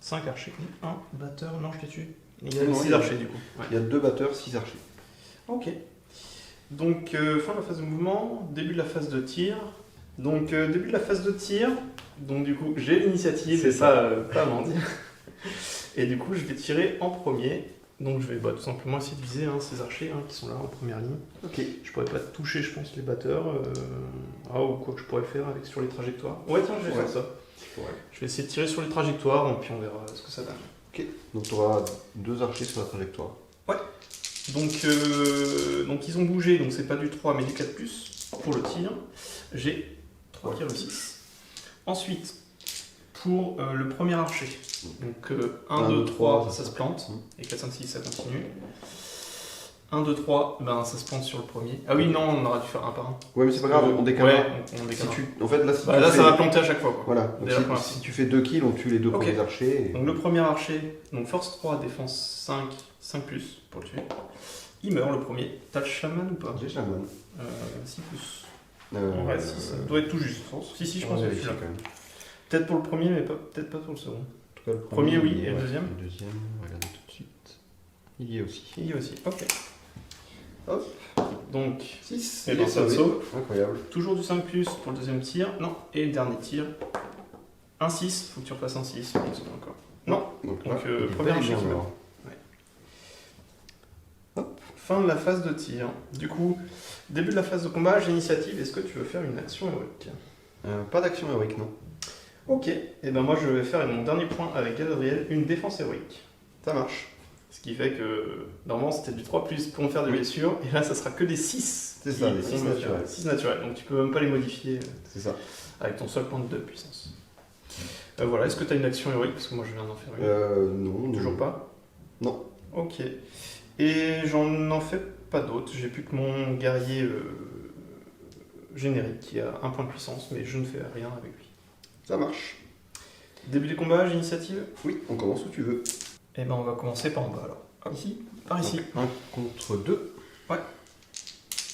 5 archers. Un batteur, non je t'ai tué. Il y a Non, 6 il y a- archers du coup. Ouais. Il y a 2 batteurs, 6 archers. Ok. Donc fin de la phase de mouvement, début de la phase de tir. Donc, début de la phase de tir. Donc, du coup, j'ai l'initiative, C'est et ça, pas à mentir. Et du coup, je vais tirer en premier. Donc, je vais tout simplement essayer de viser ces archers qui sont là en première ligne. Ok. Je pourrais pas toucher, je pense, les batteurs. Ou quoi que je pourrais faire sur les trajectoires. Ouais, tiens, je vais faire ça. Ouais. Je vais essayer de tirer sur les trajectoires, et puis on verra ce que ça donne. Ok. Donc tu auras 2 archers sur la trajectoire. Donc ils ont bougé, donc c'est pas du 3 mais du 4+, pour le tir. J'ai 3 tirs de 6. Ensuite, pour le premier archer, donc 1, 2, 3, ça se plante, et 4, 5, 6, ça continue. 1, 2, 3, ça se plante sur le premier. Ah oui, non, on aurait dû faire un par un. Ouais, mais c'est pas grave, on décale. Ouais, on décale. En fait, là, là ça va planter à chaque fois. Quoi. Voilà, donc si tu fais 2 kills, on tue les 2 premiers archers. Donc le premier archer, donc force 3, défense 5, 5+, pour le tuer. Il meurt le premier. T'as le chaman ou pas? J'ai chaman. 6+. Ouais, 6, ça doit être tout juste, je pense. Si, je pense que c'est là. Peut-être pour le premier, mais peut-être pas pour le second. En tout cas, le premier oui, et le deuxième? Le deuxième, on va regarder tout de suite. Il y est aussi. Il y est aussi, ok. Hop. Donc, 6. Et ça sauve. Incroyable. Toujours du 5+, pour le deuxième tir. Non, et le dernier tir. Un 6, faut que tu refasses un 6. Encore. Non, donc premier archer qui meurt. Fin de la phase de tir. Du coup, début de la phase de combat, j'ai l'initiative. Est-ce que tu veux faire une action héroïque? Pas d'action héroïque, non. Ok, et ben moi je vais faire mon dernier point avec Galadriel, une défense héroïque. Ça marche. Ce qui fait que normalement c'était du 3+ pour me faire des blessures, et là ça sera que des 6. C'est ça, des 6 naturels. 6 naturels, donc tu peux même pas les modifier C'est ça. avec ton seul point de puissance. Voilà, est-ce que tu as une action héroïque? Parce que moi je viens d'en faire une. Non. Toujours pas? Non. Ok. Et j'en fais pas d'autres, j'ai plus que mon guerrier générique qui a 1 point de puissance, mais je ne fais rien avec lui. Ça marche. Début du combat, j'ai initiative? Oui, on commence où tu veux. Eh ben on va commencer par en bas alors. Ici? Par ici. 1 contre 2. Ouais.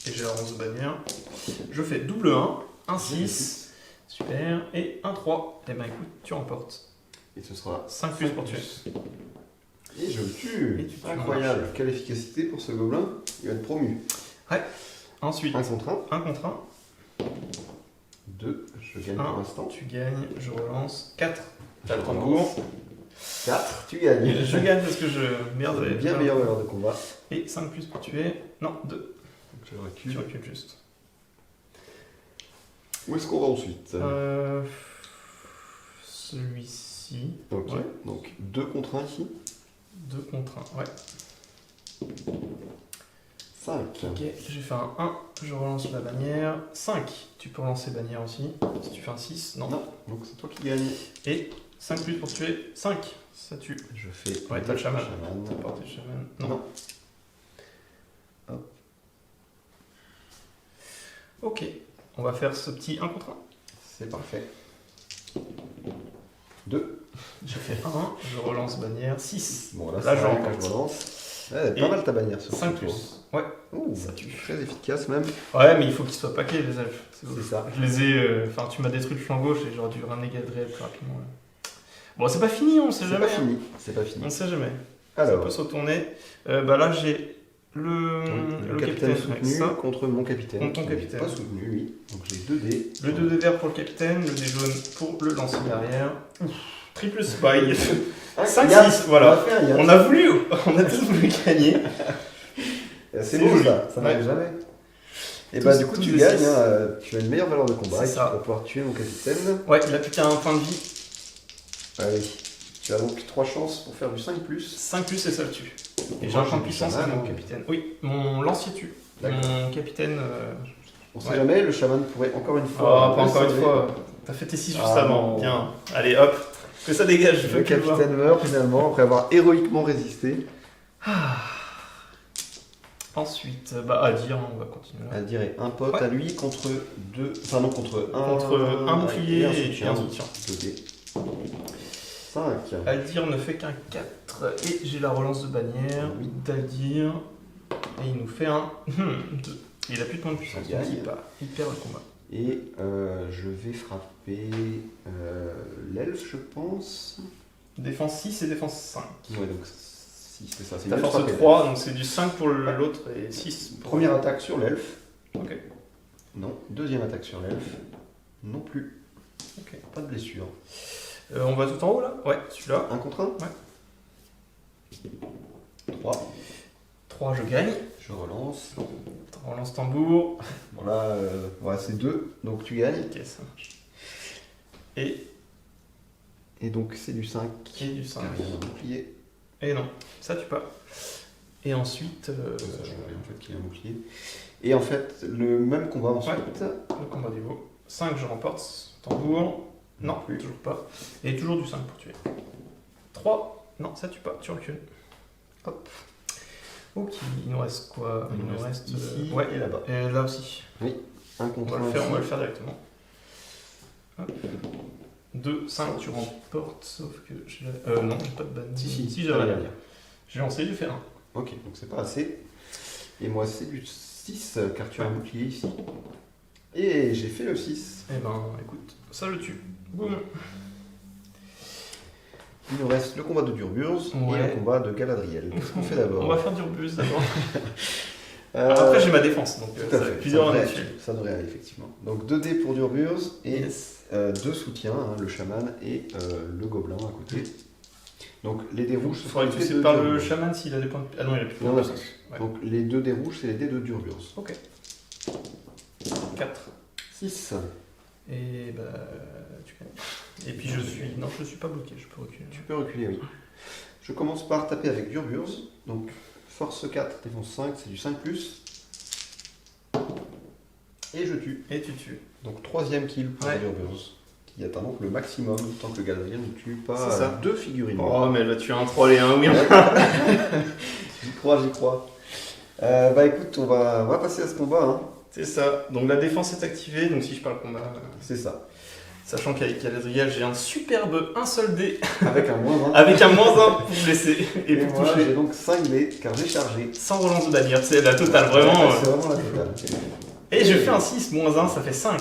Et j'ai la 11 bannière. Je fais double 1, 1 6. Super. Et 1 3. Eh ben écoute, tu remportes. Et ce sera 5+ pour tuer. Et je le tue. Et tu tues Incroyable. Quelle efficacité pour ce gobelin. Il va être promu. Ouais. Ensuite, 1 contre 1. 1 contre 1. 2. Je gagne 1. pour l'instant. Tu gagnes, je relance. 4. T'as le Je tambour. 4. Tu gagnes. Je gagne parce que je. Merde, Bien meilleure valeur de combat. Et 5+ pour tuer. Non, 2. Donc je recule. Tu recules juste. Où est-ce qu'on va ensuite? Celui-ci. Ok. Ouais. Donc 2 contre 1 ici. 2 contre 1, ouais. 5. Ok, j'ai fait un 1, je relance la bannière. 5, tu peux relancer bannière aussi. Si tu fais un 6, non. Non. Donc c'est toi qui gagne. Et 5+ pour tuer, 5, ça tue. Je fais. Ouais, t'as le chaman. chaman. T'as porté le chaman. Non. Non. Hop. Ok, on va faire ce petit 1 contre 1. C'est parfait. 2. J'ai fait 1, je relance bannière, 6. Bon, là, Là, c'est je vrai rencontre. que je relance. Ouais, Et pas mal ta bannière sur 5+. ce tour. Ouais. Ouh, Ça tue. très efficace même. Ouais, mais il faut qu'ils soient paquets, les elfes. C'est ça. Je les ai. Enfin, tu m'as détruit le flanc gauche et j'aurais dû ramener Galadriel plus rapidement. Là. Bon, c'est pas fini, on sait C'est jamais. pas fini. C'est pas fini. On sait jamais. Ça Alors, peut se retourner. Là, j'ai le capitaine avec soutenu ça. contre mon capitaine. Contre ton qui n'est capitaine. Pas soutenu, oui. Donc j'ai 2 dés. Le 2 de vert pour le capitaine, le dé jaune pour le lancier derrière. Triple spy. 5-6, voilà. On a tous voulu gagner. C'est beau, beau ça, ça Ouais. n'arrive jamais. Et Tous- bah du coup tous tu les gagnes, six. tu as une meilleure valeur de combat C'est et tu ça. vas pouvoir tuer mon capitaine. Ouais, il a plus qu'un point de vie. Allez, tu as donc 3 chances pour faire du 5+. 5+, et ça le tue. Et j'ai Moi, un point de j'ai puissance du avec mon chaman. capitaine. Oui, mon lancier tue. D'accord. Mon capitaine. On sait Ouais. jamais, le chaman pourrait encore une Oh, fois. pas encore une sauver. fois. T'as fait tes 6 juste Ah, avant. non. Bien. Allez, hop. Que ça dégage, je veux Le plus le voir. capitaine meurt finalement après avoir héroïquement résisté. Ensuite, à dire, on va continuer. À dire un pote Ouais. à lui contre 2. Enfin non, contre un. Contre un bouclier et un soutien. soutien. 2 dés. 5. Aldir ne fait qu'un 4 et j'ai la relance de bannière Oui. d'Aldir et il nous fait un 2. Il a plus de points de puissance, Ça gagne. donc il perd le combat. Et je vais frapper l'elfe, je pense. Défense 6 et défense 5. Ouais, donc 6, c'est ça. C'est T'as mieux de force frapper 3, donc c'est du 5 pour l'autre et 6 l'elfe. pour... Première attaque sur l'elfe. Ok. Non. Deuxième attaque sur l'elfe. Non plus. Ok. Pas de blessure. On va tout en haut là? Ouais, celui-là. 1 contre 1. Ouais. 3. 3, je gagne. Je relance. On relance tambour. Bon là, ouais, c'est 2, donc tu gagnes. Ok, ça marche. Et donc c'est du 5. Qui est du 5. Car il y a un bouclier. Et non, ça tue pas. Et ensuite. Ça change rien en fait qu'il y a un bouclier. Et en fait, le même combat ensuite. Le combat du veau. 5, je remporte. Tambour. Non, plus. toujours pas. Et toujours du 5 pour tuer. 3. Non, ça tue pas. Tu recules. Hop. Ok, il nous reste quoi? Il nous reste ici ouais, et là-bas. Et là aussi. 1 contre On 1. va le faire directement. Hop. 2, 5, tu remportes, sauf que j'ai non, j'ai pas de banne. Si j'avais la dernière. J'ai lancé, j'ai fait 1. Ok, donc c'est pas assez. Et moi c'est du 6, car tu as un bouclier ici. Et j'ai fait le 6. Eh ben, écoute, ça je tue. Boum. Il nous reste le combat de Durburs et le combat de Galadriel. Qu'est-ce qu'on fait d'abord? On va faire Durbus d'abord. Après j'ai ma défense, donc ça va être plusieurs ça, dessus. ça devrait aller effectivement. Donc 2 dés pour Durburs et Yes. 2 soutiens, hein, le chaman et le gobelin à côté. Donc les dés rouges, Il faudrait que tu sépares le chaman s'il a des points de... Ah non, il a plus de points de puissance. Ouais. Donc les 2 dés rouges, c'est les dés de Durburs. Ok. 4. 6. Et bah, tu gagnes. Et puis je suis... Non, je suis pas bloqué, je peux reculer. Tu peux reculer, oui. Je commence par taper avec Durburs. Donc force 4, défense 5, c'est du 5+. Et je tue. Et tu tues. Donc 3ème kill pour Durburs, qui atteint donc le maximum, tant que Galadriel ne tue C'est ça. pas 2 figurines. Oh, mais là tu as un troll et un oui. J'y crois. Bah écoute, on va passer à ce combat. Hein. C'est ça. Donc la défense est activée, donc si je parle combat... C'est ça. Sachant qu'avec Galadriel, j'ai un superbe 1 seul dé. Avec un -1. Avec un -1 pour blesser. Et pour moi, toucher. j'ai donc 5 dés, car j'ai chargé. Sans relance de bannière, c'est la totale, vraiment. Ouais, c'est vraiment la totale. Et je fais un 6, -1, ça fait 5.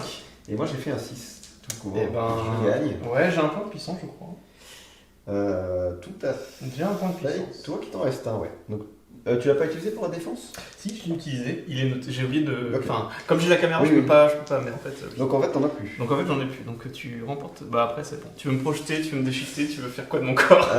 Et moi, j'ai fait un 6. Tout court. Et ben... Je gagne. Ouais, j'ai un point de puissance, je crois. Tout à fait. J'ai un point de puissance. Toi qui t'en reste un, ouais. Donc, tu l'as pas utilisé pour la défense? Si, je l'ai utilisé. Il est noté. J'ai oublié de... Ok. Enfin, comme j'ai la caméra, Oui, je peux oui. pas, mais en fait... Donc en fait, t'en as plus. Donc en fait, j'en ai plus. Donc tu remportes... Bah après, c'est bon. Tu veux me projeter, tu veux me déchiqueter, tu veux faire quoi de mon corps?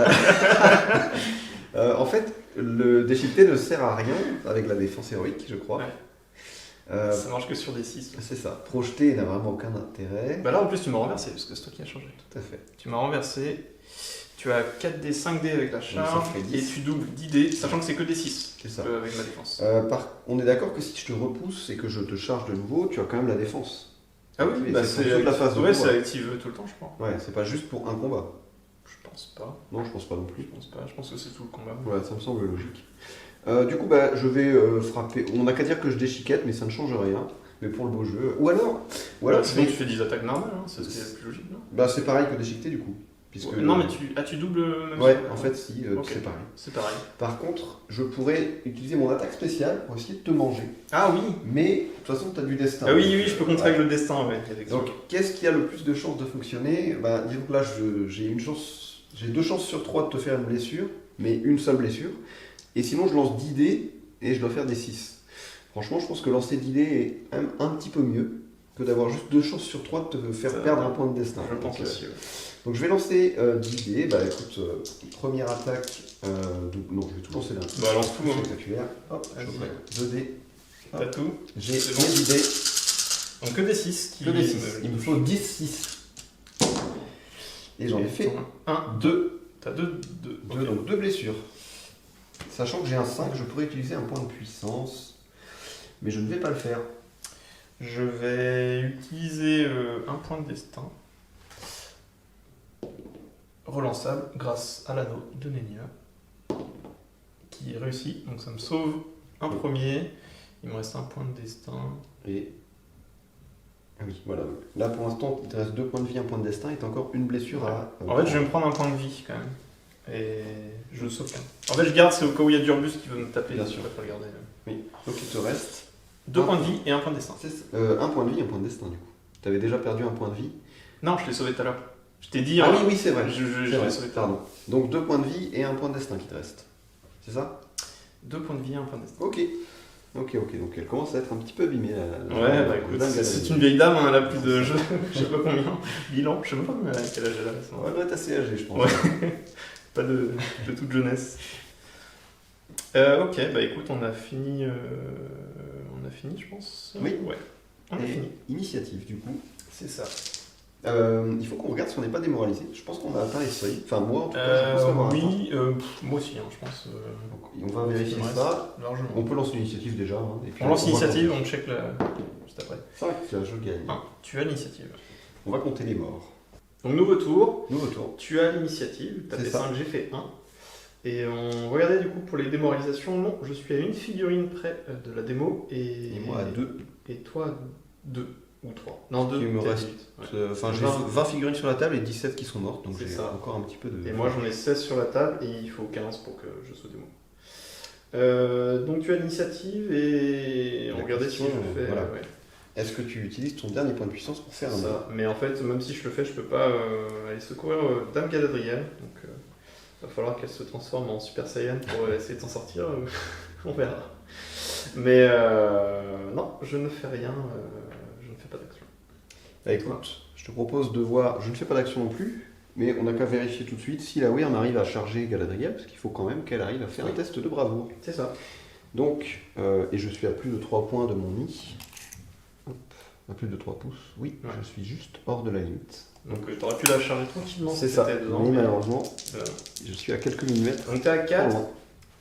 En fait, le déchiqueté ne sert à rien avec la défense héroïque, je crois. Ouais. Ça marche que sur des 6. C'est ça. Projeter n'a vraiment aucun intérêt. Bah là, en plus, tu m'as renversé, parce que c'est toi qui as changé. Tout à fait. Tu m'as renversé. Tu as 4D, 5D avec la charge, ça fait 10. et tu doubles 10D, sachant que c'est que des 6 C'est ça. avec ma défense. On est d'accord que si je te repousse et que je te charge de nouveau, tu as quand même la défense. Ah oui, bah c'est pour toute la phase de ouais, combat. c'est active tout le temps, je crois. Ouais, c'est pas juste pour un combat. Je pense pas. Non, je pense pas non plus. Je pense que c'est tout le combat. Ouais, ça me semble logique. Du coup, bah, je vais frapper. On n'a qu'à dire que je déchiquette, mais ça ne change rien. Mais pour le beau jeu. Ou alors sinon, tu fais des attaques normales, hein, c'est ce qui est le plus logique, non? Bah, c'est pareil que déchiqueter du coup. Puisque non, mais tu doubles même ouais, sur- en fait, si, Ok. c'est pareil. C'est pareil. Par contre, je pourrais utiliser mon attaque spéciale pour essayer de te manger. Ah oui. Mais de toute façon, tu as du destin. Ah oui, je peux contrer avec le destin, ouais. Donc, qu'est-ce qui a le plus de chances de fonctionner? Bah, disons que là, j'ai 2 chances sur 3 de te faire une blessure, mais une seule blessure. Et sinon, je lance 10 dés et je dois faire des 6. Franchement, je pense que lancer 10 dés est même un petit peu mieux que d'avoir juste 2 chances sur 3 de te faire perdre un point de destin. Je pense Donc, aussi, ouais. donc je vais lancer 10 dés. Bah écoute, première attaque. Non, je vais tout lancer là. Bah, lance tout, hein. Spectaculaire. Hop, je Vas-y. fais 2 dés. T'as tout. J'ai C'est 10 dés. Donc que des 6 qui... Que des 6. Il me faut 10, 6. Et j'en ai fait 1, 2. T'as 2, Donc 2 blessures. Sachant que j'ai un 5, je pourrais utiliser un point de puissance. Mais je ne vais pas le faire. Je vais utiliser un point de destin. Relançable grâce à l'anneau de Nenya. Qui est réussi. Donc ça me sauve un premier. Il me reste un point de destin. Et. Ah oui, voilà. Là pour l'instant, il te reste 2 points de vie, un point de destin et t'as encore une blessure à. En fait, je vais me prendre un point de vie quand même. Et je le sauve qu'un. En fait, je garde, c'est au cas où il y a Durbus qui veut me taper. Bien sûr. Je vais pas le garder. Oui. Donc il te reste 2 points de vie et un point de destin. un point de vie, un point de destin du coup. T'avais déjà perdu un point de vie. Non, je l'ai sauvé tout à l'heure. Je t'ai dit. Ah oui, c'est vrai. Je C'est l'ai vrai, sauvé tout à l'heure. pardon. Donc 2 points de vie et un point de destin qui te reste. C'est ça? 2 points de vie et un point de destin. Ok. Ok, donc elle commence à être un petit peu abîmée. Ouais, bah écoute, c'est une vieille dame, hein, elle a plus de je sais pas combien, 1000 ans, je sais même pas quel âge elle a. Ouais, elle doit être assez âgée, je pense. Ouais, pas de toute jeunesse. Ok, bah écoute, on a fini, je pense. Oui. Ouais, on a fini. Initiative, du coup. C'est ça. Il faut qu'on regarde si on n'est pas démoralisé. Je pense qu'on a atteint les seuils. Enfin, moi, en tout cas, je pense avoir atteint. Oui, moi aussi, hein, je pense. Donc, on va vérifier ça. Largement. On peut lancer l'initiative déjà. Hein, et puis On lance l'initiative, on check juste après. 5, je gagne. Tu as l'initiative. On va compter les morts. Donc, nouveau tour. Nouveau tour. Tu as l'initiative. Tu as fait 5, j'ai fait 1. Et on regardait du coup pour les démoralisations. Non, je suis à une figurine près de la démo. Et moi à 2. Et toi à 2 ou 3. Non, 2. Il me reste. Enfin, j'ai 20 figurines sur la table et 17 qui sont mortes. Donc j'ai encore un petit peu de. Et moi j'en ai 16 sur la table et il faut 15 pour que je sois démo. Donc tu as l'initiative et on regardait si je fais. Voilà. Ouais. Est-ce que tu utilises ton dernier point de puissance pour faire ça? Mais en fait, même si je le fais, je peux pas aller secourir Dame Galadriel. Donc il va falloir qu'elle se transforme en Super Saiyan pour essayer de s'en sortir. On verra. Mais non, je ne fais rien. Je ne fais pas d'action. Bah écoute, je te propose de voir. Je ne fais pas d'action non plus. Mais on n'a qu'à vérifier tout de suite si la Wyrm arrive à charger Galadriel, parce qu'il faut quand même qu'elle arrive à faire un test de bravoure. C'est ça. Donc, et je suis à plus de 3 points de mon nid. Hop, à plus de 3 pouces. Oui, je suis juste hors de la limite. Donc tu aurais pu la charger tranquillement. C'est ça, mais malheureusement, je suis à quelques millimètres. Donc tu es à 4,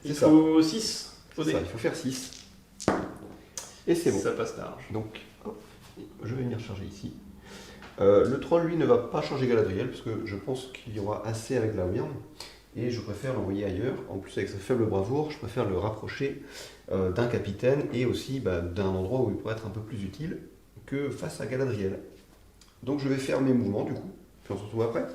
il faut 6 au dé. Il faut faire 6. Et c'est bon. Ça passe large. Donc, hop, je vais venir charger ici. Le troll, lui, ne va pas charger Galadriel, parce que je pense qu'il y aura assez avec la Wyrm, et je préfère l'envoyer ailleurs. En plus, avec sa faible bravoure, je préfère le rapprocher d'un capitaine, et aussi d'un endroit où il pourrait être un peu plus utile que face à Galadriel. Donc je vais faire mes mouvements, du coup, puis on se retrouve après.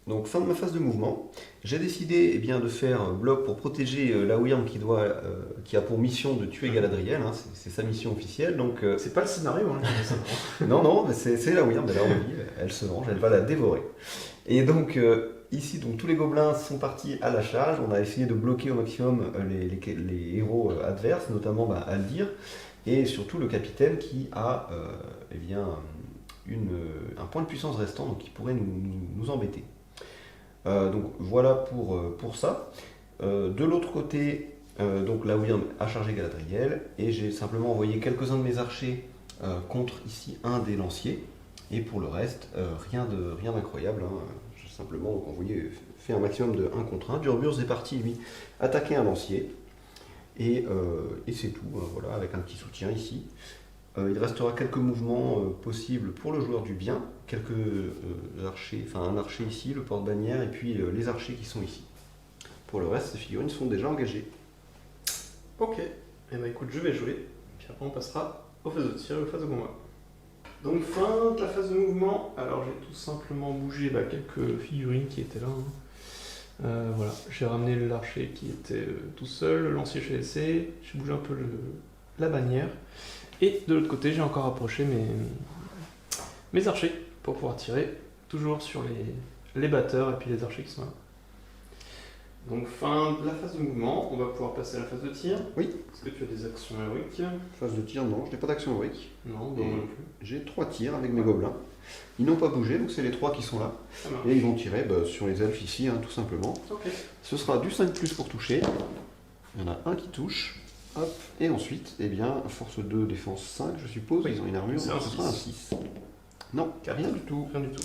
Donc, fin de ma phase de mouvement, j'ai décidé de faire un bloc pour protéger la Wyrm qui a pour mission de tuer Galadriel, hein, c'est sa mission officielle. Donc, c'est pas le scénario, hein, non, c'est la Wyrm, elle a envie, elle se venge, elle va la dévorer. Et donc, ici, tous les gobelins sont partis à la charge, on a essayé de bloquer au maximum les héros adverses, notamment Aldir, et surtout le capitaine qui a un point de puissance restant, donc qui pourrait nous embêter. Donc voilà pour ça. De l'autre côté, donc la Wyrm a chargé Galadriel et j'ai simplement envoyé quelques-uns de mes archers contre ici un des lanciers. Et pour le reste, rien d'incroyable. Hein. J'ai simplement fait un maximum de 1 contre 1. Durburs est parti lui attaquer un lancier. Et c'est tout, voilà, avec un petit soutien ici. Il restera quelques mouvements possibles pour le joueur du bien, quelques archers, enfin un archer ici, le porte-bannière, et puis les archers qui sont ici. Pour le reste, ces figurines sont déjà engagées. Ok, et écoute, je vais jouer, puis après on passera aux phases de tir et aux phases de combat. Donc fin de la phase de mouvement, alors j'ai tout simplement bougé quelques figurines qui étaient là. Hein. Voilà, j'ai ramené l'archer qui était tout seul, le lancier j'ai laissé, j'ai bougé un peu la bannière. Et de l'autre côté, j'ai encore approché mes archers pour pouvoir tirer toujours sur les batteurs et puis les archers qui sont là. Donc fin de la phase de mouvement, on va pouvoir passer à la phase de tir. Oui. Est-ce que tu as des actions héroïques? Phase de tir, non, je n'ai pas d'action héroïque. Non, non plus. J'ai 3 tirs avec mes gobelins. Ils n'ont pas bougé, donc c'est les 3 qui sont là. Et ils vont tirer sur les elfes ici, hein, tout simplement. Okay. Ce sera du 5+ pour toucher. Il y en a un qui touche. Hop. Et ensuite, force 2, défense 5, je suppose. Ils ont une armure, donc ce sera un 6. Non, rien du tout. Rien du tout.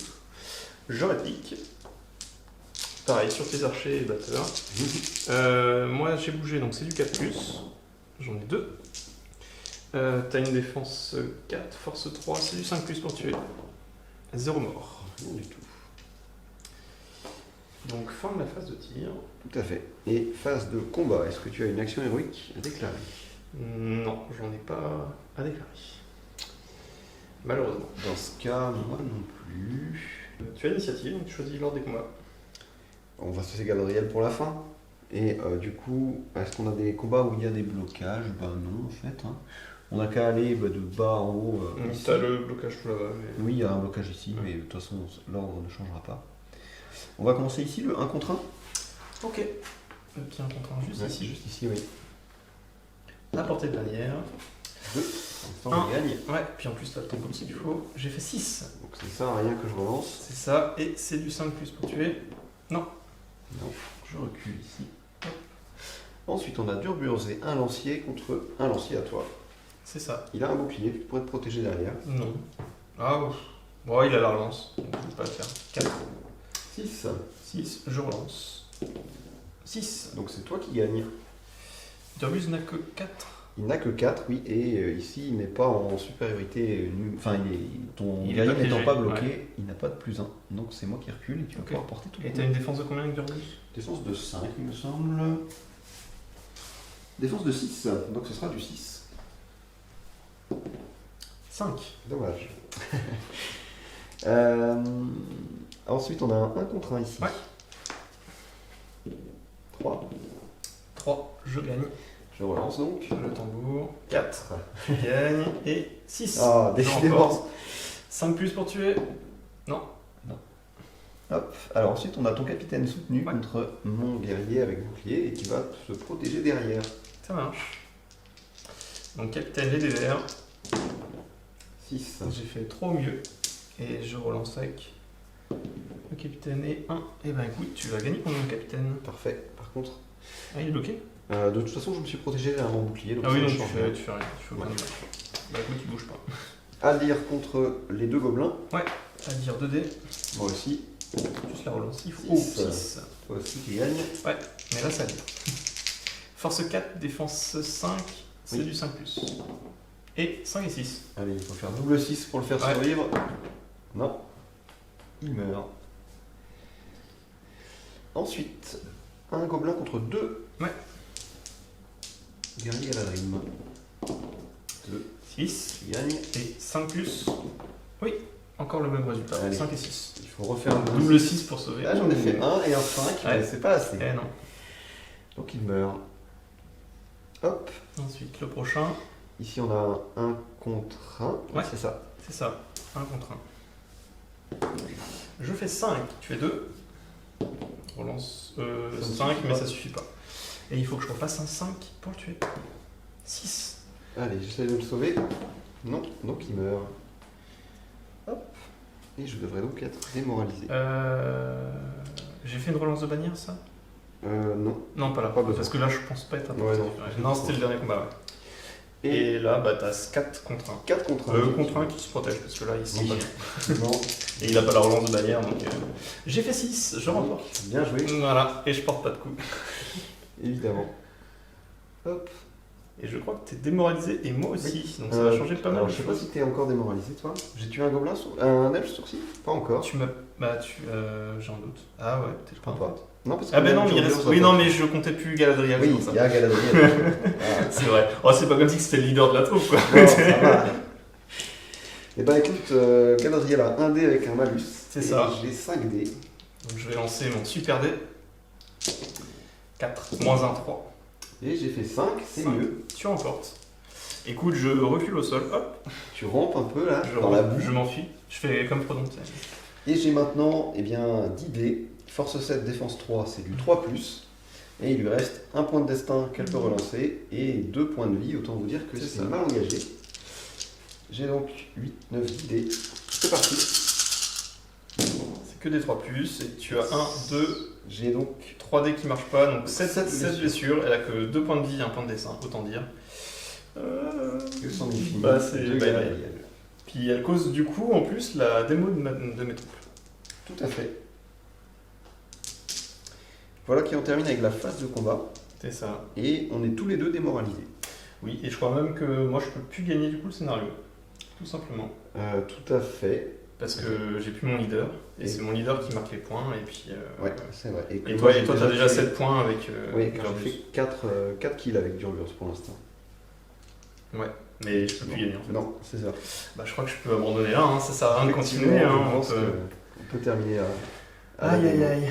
Je réplique. Pareil, sur tes archers et batteurs. Moi, j'ai bougé, donc c'est du 4+. J'en ai 2. T'as une défense 4, force 3, c'est du 5+ pour tuer. 0 mort. Rien du tout. Donc, fin de la phase de tir. Tout à fait. Et phase de combat, est-ce que tu as une action héroïque à déclarer? Non, j'en ai pas à déclarer. Malheureusement. Dans ce cas, moi non plus. Tu as l'initiative, donc tu choisis l'ordre des combats. On va se laisser Galadriel pour la fin. Et du coup, est-ce qu'on a des combats où il y a des blocages? Non, en fait. Hein. On n'a qu'à aller de bas en haut. T'as le blocage tout là-bas. Mais... Oui, il y a un blocage ici, mais de toute façon, l'ordre ne changera pas. On va commencer ici, le 1 contre 1. Ok. Le petit 1 contre 1, juste ici. Juste ici, oui. à portée de bannière. 2. Pour l'instant, je gagne. Ouais, puis en plus, là, ton petit il faut. J'ai fait 6. Donc c'est ça, rien que je relance. C'est ça, et c'est du 5 plus pour tuer. Non. Non, je recule ici. Hop. Ensuite, on a Durburzé, un lancier contre un lancier à toi. C'est ça. Il a un bouclier, tu pourrais te protéger derrière. Non. Ah ouf. Bon, il a la relance, donc on peut pas le faire. 4. 6. 6, je relance. 6. Donc c'est toi qui gagne. Durbus n'a que 4. Il n'a que 4, oui, et ici il n'est pas en supériorité, enfin ton Il est guerrier pas n'étant piégé, pas bloqué, ouais. il n'a pas de plus 1. Donc c'est moi qui recule et tu vas Ok. pouvoir porter tout le Et coup. t'as une défense de combien avec Durbus? Défense de 5, il me semble. Défense de 6, donc ce sera du 6. 5. Dommage. Ensuite on a un 1 contre 1 ici. Ouais. 3. 3, je gagne. Je relance donc. Le tambour. 4, je gagne. Et 6. Ah, décidément. 5 plus pour tuer. Non. Hop. Alors ensuite on a ton capitaine soutenu Ouais. contre mon guerrier avec bouclier et qui va se protéger derrière. Ça marche. Donc capitaine les DDR. 6. J'ai fait 3 au mieux. Et je relance avec le capitaine et 1. Et ben écoute, tu vas gagner contre mon capitaine. Parfait. Par contre, Ah, il est bloqué? de toute façon je me suis protégé derrière mon bouclier. Donc Ah oui, ça donc ne tu change fais, rien. tu fais rien. Tu fais aucun Ouais. dommage. Bah écoute, tu bouges pas. À lire contre les deux gobelins. À dire 2D, Moi aussi. plus la relance. Il faut Six. 6. Toi aussi qui gagne. Mais là, ça vient. Force 4, défense 5, c'est Oui. du 5 plus. Et 5 et 6. Allez, il faut faire double 6 pour le faire Ouais. survivre. Non. Il meurt. Ensuite, un gobelin contre 2. Ouais. Guerrier Galadrim. 2 6 qui gagne. et 5 plus. Oui, encore le même résultat. Allez. 5 et 6. Il faut refaire un Double 6 pour sauver. Là j'en ai fait 1 et un 5, Ouais. mais c'est pas assez. Eh non. Donc il meurt. Hop. Ensuite, le prochain, Ici on a un contre 1. Ouais. C'est ça. c'est ça. 1 contre 1. Je fais 5, tu fais 2. Relance Ça ne 5, suffit mais pas. ça suffit pas. Et il faut que je refasse un 5 pour le tuer. 6. Allez, j'essaie de le sauver. Non, donc il meurt. Hop. Et je devrais donc être démoralisé. J'ai fait une relance de bannière, ça? Non. Non, pas là. Pas besoin. Parce que là, je pense pas être Ouais, attentif. non. Non, c'était le dernier combat, ouais. Et là, bah, t'as 4 contre 1. 4 contre 1. Contre 1 qui se protège, parce que là, il se sent Oui. pas bien. Non. Et il a pas la relance de bannière, donc... J'ai fait 6, je remporte. Bien joué, Voilà, et je porte pas de coup. évidemment. Hop. Et je crois que t'es démoralisé, et moi aussi, donc ça va changer pas mal Alors, de je sais pas choses. si t'es encore démoralisé, toi. J'ai tué un gobelin, un elfe sourcil. Pas encore. Tu m'as... Bah, j'ai un doute. Ah ouais, t'es Je crois pas. Non, parce que Ah ben non, même mais il reste... Durburzé, Oui, ça non, va. mais je comptais plus Galadriel, Oui, c'est pour ça. il y a Galadriel. Ah, C'est vrai. Oh, c'est pas comme si c'était le leader de la troupe, quoi. non, ça va. Eh ben écoute, Galadriel a 1 dé avec un malus. C'est Et ça. J'ai 5 dés. Donc je vais lancer mon super dé. 4, moins 1, 3. Et j'ai fait 5, c'est 5. mieux. Tu remportes. Écoute, je recule au sol, hop, Tu rampes un peu là, je, dans la boue. je m'enfuis. Je fais comme Frodon, tu sais. Et j'ai maintenant eh bien, 10 dés. Force 7, défense 3, c'est du 3+. Et il lui reste un point de destin qu'elle peut relancer et 2 points de vie. Autant vous dire que C'est c'est ça. mal engagé. J'ai donc 8, 9, 10 dés. C'est parti. C'est que des 3+, et tu as 1, 2, J'ai donc 3 dés qui marchent pas, donc 7, Sept blessures. Elle a que 2 points de vie et 1 point de dessin, autant dire. que son infini Bah, c'est- de bah, Galadriel. Puis elle cause du coup en plus la démo de mes troupes. Tout à fait. Voilà qui en termine avec la phase de combat. C'est ça. Et on est tous les deux démoralisés. Oui, et je crois même que moi je peux plus gagner du coup le scénario. Tout simplement. Tout à fait. Parce que j'ai plus mon leader, et Et- c'est mon leader qui marque les points, et puis... Ouais, c'est vrai. Et que toi, moi, j'ai t'as déjà fait- 7 points avec Oui, car Durbus. j'ai fait 4 kills avec Durburzé pour l'instant. Ouais, mais je peux plus gagner en fait. Non, c'est ça. Bah je crois que je peux abandonner là, hein. Ça sert à rien de continuer. Effectivement, Hein. je on pense peut- qu'on peut terminer à Aïe aïe aïe.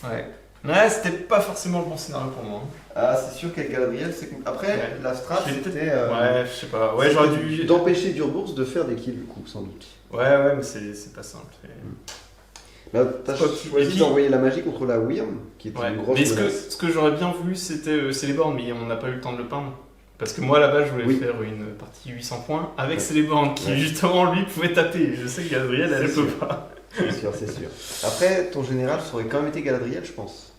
Ouais. Ouais, c'était pas forcément le bon scénario pour moi. Hein. Ah, c'est sûr qu'avec Galadriel, c'est compliqué. Après, Ouais. la strat, J'ai c'était Ouais, je sais pas. Ouais, j'aurais dû. d'empêcher Durbourse de faire des kills, du coup, sans doute. Ouais, mais c'est pas simple. Là, t'as C'est pas- et choisi puis- d'envoyer la magie contre la Wyrm, qui était Ouais. une grosse Mais menace. ce que j'aurais bien voulu, c'était c'est les bornes, mais on n'a pas eu le temps de le peindre. Parce que moi, là-bas, je voulais Oui. faire une partie 800 points avec Ouais. Celeborn qui, Ouais. justement, lui, pouvait taper. Je sais que Galadriel, elle ne C'est peut sûr. pas. C'est sûr, c'est sûr. Après, ton général, ça aurait quand même été Galadriel, je pense.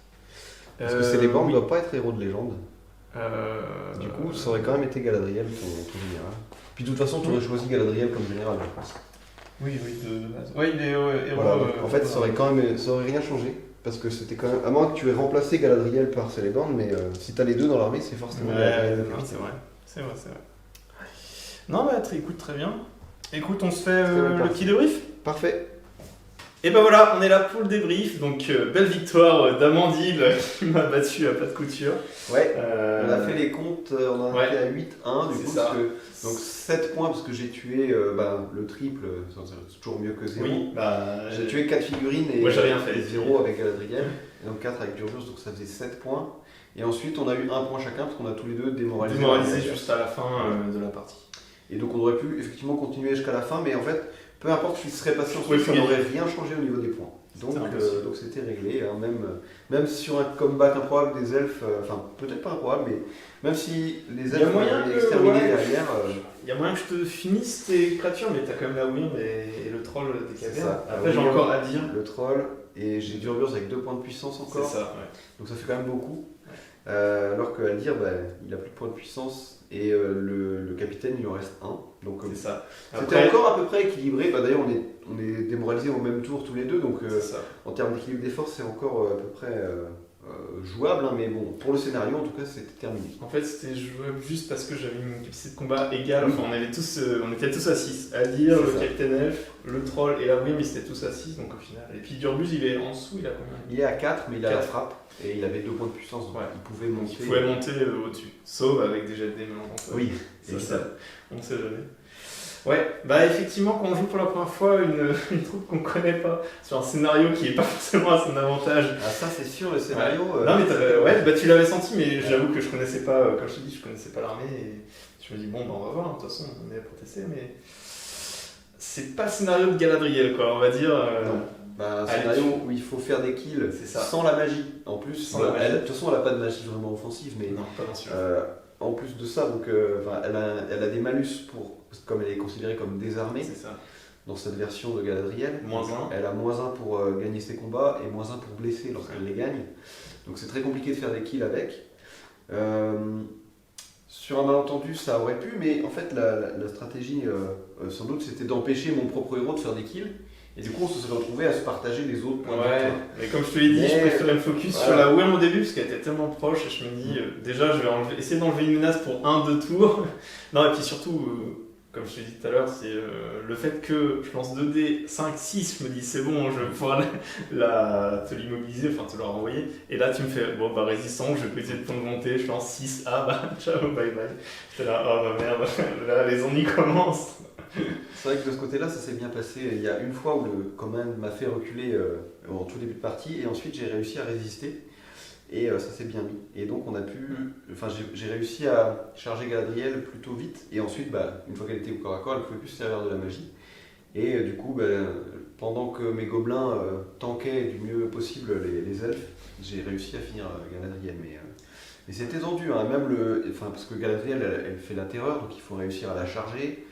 Parce que Celeborn ne oui. doit pas être héros de légende. Du coup, ça aurait quand même été Galadriel, ton général. Puis de toute façon, tu aurais choisi Galadriel comme général, je pense. Oui, de base. Oui, il est héros. Voilà, donc, en fait, ça aurait rien changé. Parce que c'était quand même. À moins que tu aies remplacé Galadriel par Celeborn, mais si t'as les deux dans l'armée, c'est forcément Galadriel. Ouais, non, c'est vrai. C'est vrai. Non, bah, écoute, très bien. Écoute, on se fait Très bien, le parfait. petit débrief. Parfait. Et ben voilà, on est là pour le débrief. Donc, belle victoire d'Amandine qui m'a battu à pas de couture. Ouais. On a fait les comptes, on en a ouais. été à 8-1 du C'est coup. ça. Parce que, donc 7 points parce que j'ai tué le triple, c'est toujours mieux que 0. Oui, bah. J'ai tué 4 figurines et Moi, j'ai rien fait. 0 avec Galadriel. Et donc 4 avec Durgus, donc ça faisait 7 points. Et ensuite, on a eu 1 point chacun parce qu'on a tous les deux démoralisé. Démoralisé juste à la fin de la partie. Et donc on aurait pu effectivement continuer jusqu'à la fin, mais en fait, peu importe ce qui serait passé Oui, ensuite, ça n'aurait rien changé au niveau des points. Donc c'était réglé, hein, même sur un comeback improbable des elfes, enfin peut-être pas improbable, mais même si les Il y a elfes moyen avaient que- exterminé ouais. derrière, Il y a moyen que je te finisse tes créatures, mais t'as quand même la Wyrm et le troll des C'est cavernes. ça. Après, j'ai La Wyrm, encore à dire. le troll, et j'ai Durgus avec 2 points de puissance C'est encore, ça, ouais. donc ça fait quand même beaucoup. Alors qu'à dire, il a plus de points de puissance, et le capitaine il en reste 1. Donc C'est ça. c'était Après, encore à peu près équilibré. D'ailleurs, on est démoralisés au même tour tous les deux, donc c'est ça. en termes d'équilibre des forces, c'est encore à peu près jouable. Hein, mais bon, pour le scénario, en tout cas, c'était terminé. En fait, c'était jouable juste parce que j'avais une capacité de combat égale. Enfin, on était tous à 6. À dire, C'est le ça. capitaine elf, le troll et la Wyrm, ils étaient tous à 6, donc au final. Et puis Durbus, il est en dessous, il a combien? Il est à 4, mais il a la 4. frappe, et il avait 2 points de puissance, donc Ouais. il pouvait Donc monter. il pouvait monter au-dessus. Sauf avec des jets de dés mélangeants. Oui, Ça, évidemment. on ne sait jamais. Ouais, bah effectivement, quand on joue pour la première fois une troupe qu'on connaît pas, sur un scénario qui est pas forcément à son avantage. Ah, ça, c'est sûr, le scénario. Non, mais bah, tu l'avais senti, mais j'avoue que je connaissais pas, comme je te dis, je connaissais pas l'armée. Et je me dis, bon, bah, on va voir, de toute façon, on est là pour tester, mais c'est pas le scénario de Galadriel, quoi, on va dire. Non. Un Allez, scénario où il faut faire des kills C'est ça. sans la magie. En plus, Sans la magie. de toute façon, elle n'a pas de magie vraiment offensive, mais Non, pas dans celui-là. en plus de ça, donc, elle a des malus comme elle est considérée comme désarmée C'est ça. dans cette version de Galadriel. -1. Elle a -1 pour gagner ses combats et -1 pour blesser lorsqu'elle les gagne. Donc c'est très compliqué de faire des kills avec. Sur un malentendu, ça aurait pu, mais en fait, la stratégie, sans doute, c'était d'empêcher mon propre héros de faire des kills. Et du coup, on se serait retrouvé à se partager les autres points de Ouais, victoire. mais comme je te l'ai dit, je Mais- préférais me focus sur voilà. la Wyrm au début parce qu'elle était tellement proche et je me dis déjà je vais essayer d'enlever une menace pour 1-2 tours. Non, et puis surtout, comme je te l'ai dit tout à l'heure, c'est le fait que je lance 2 dés, 5, 6, je me dis c'est bon, je vais pouvoir te l'immobiliser, enfin te le renvoyer. Et là tu me fais bon bah résistant, je vais peser de point de montée, je lance 6, ah bah ciao, bye bye. J'étais là, oh bah merde, là les ennuis commencent. C'est vrai que de ce côté-là, ça s'est bien passé. Il y a une fois où le command m'a fait reculer en tout début de partie, et ensuite j'ai réussi à résister, et ça s'est bien mis. Et donc on a pu, enfin j'ai réussi à charger Galadriel plutôt vite, et ensuite, une fois qu'elle était au corps à corps, elle ne pouvait plus se servir de la magie. Et du coup, pendant que mes gobelins tankaient du mieux possible les elfes, j'ai réussi à finir Galadriel. Mais c'était tendu, hein, parce que Galadriel, elle fait la terreur, donc il faut réussir à la charger.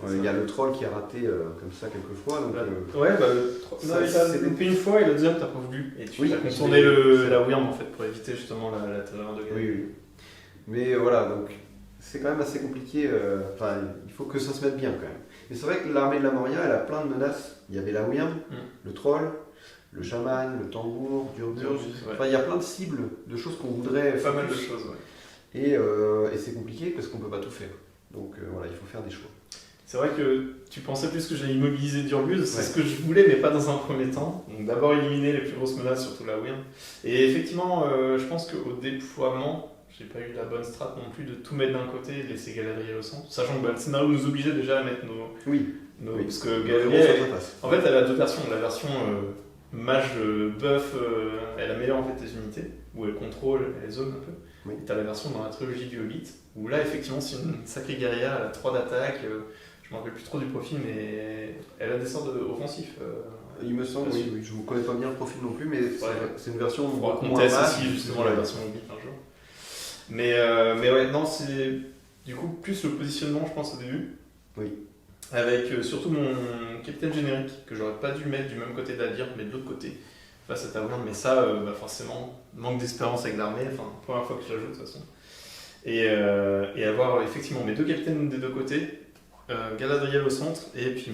Il y a le troll qui a raté comme ça quelques fois. Donc, Ouais, bah ça, il a c'est loupé une fois et le deuxième t'as pas voulu. Et tu Oui, as contourné c'est- la Wyrm en fait pour éviter justement la terreur de Galadriel. oui. Mais voilà, donc c'est quand même assez compliqué. Il faut que ça se mette bien quand même. Mais c'est vrai que l'armée de la Moria, elle a plein de menaces. Il y avait la Wyrm, le troll, le chaman, le tambour, Durgus. Ouais. Enfin, il y a plein de cibles, de choses qu'on voudrait Pas mal de focus. choses, ouais. Et c'est compliqué parce qu'on peut pas tout faire. Donc voilà, il faut faire des choix. C'est vrai que tu pensais plus que j'allais immobiliser Durgus, c'est Ouais. ce que je voulais, mais pas dans un premier temps. Donc d'abord éliminer les plus grosses menaces, surtout la Wyrm. Et effectivement, je pense qu'au déploiement, j'ai pas eu la bonne strat non plus de tout mettre d'un côté et de laisser Galadriel au centre. Sachant que le scénario nous obligeait déjà à mettre nos. Oui. Parce que Le Galadriel, héros s'entrepasse. en fait, elle a deux versions. La version mage buff, elle améliore en fait les unités, où elle contrôle les zones un peu. Oui. Et t'as la version dans la trilogie du Hobbit, où là, effectivement, c'est une sacrée guerrière, elle a 3 d'attaque. Je me rappelle plus trop du profil, mais elle a des sorts offensifs. Il me semble, oui. Je ne connais pas bien le profil non plus, mais c'est une version On moins teste mage. aussi justement la version Hobbit un jour. Mais ouais, non, c'est. Du coup, plus le positionnement, je pense, au début. Oui. Avec surtout mon capitaine générique, que j'aurais pas dû mettre du même côté de la lyre, mais de l'autre côté, face à ta Wyrm. Mais ça, forcément, manque d'expérience avec l'armée, enfin, première fois que je la joue de toute façon. Et avoir effectivement mes deux capitaines des deux côtés, Galadriel au centre, et puis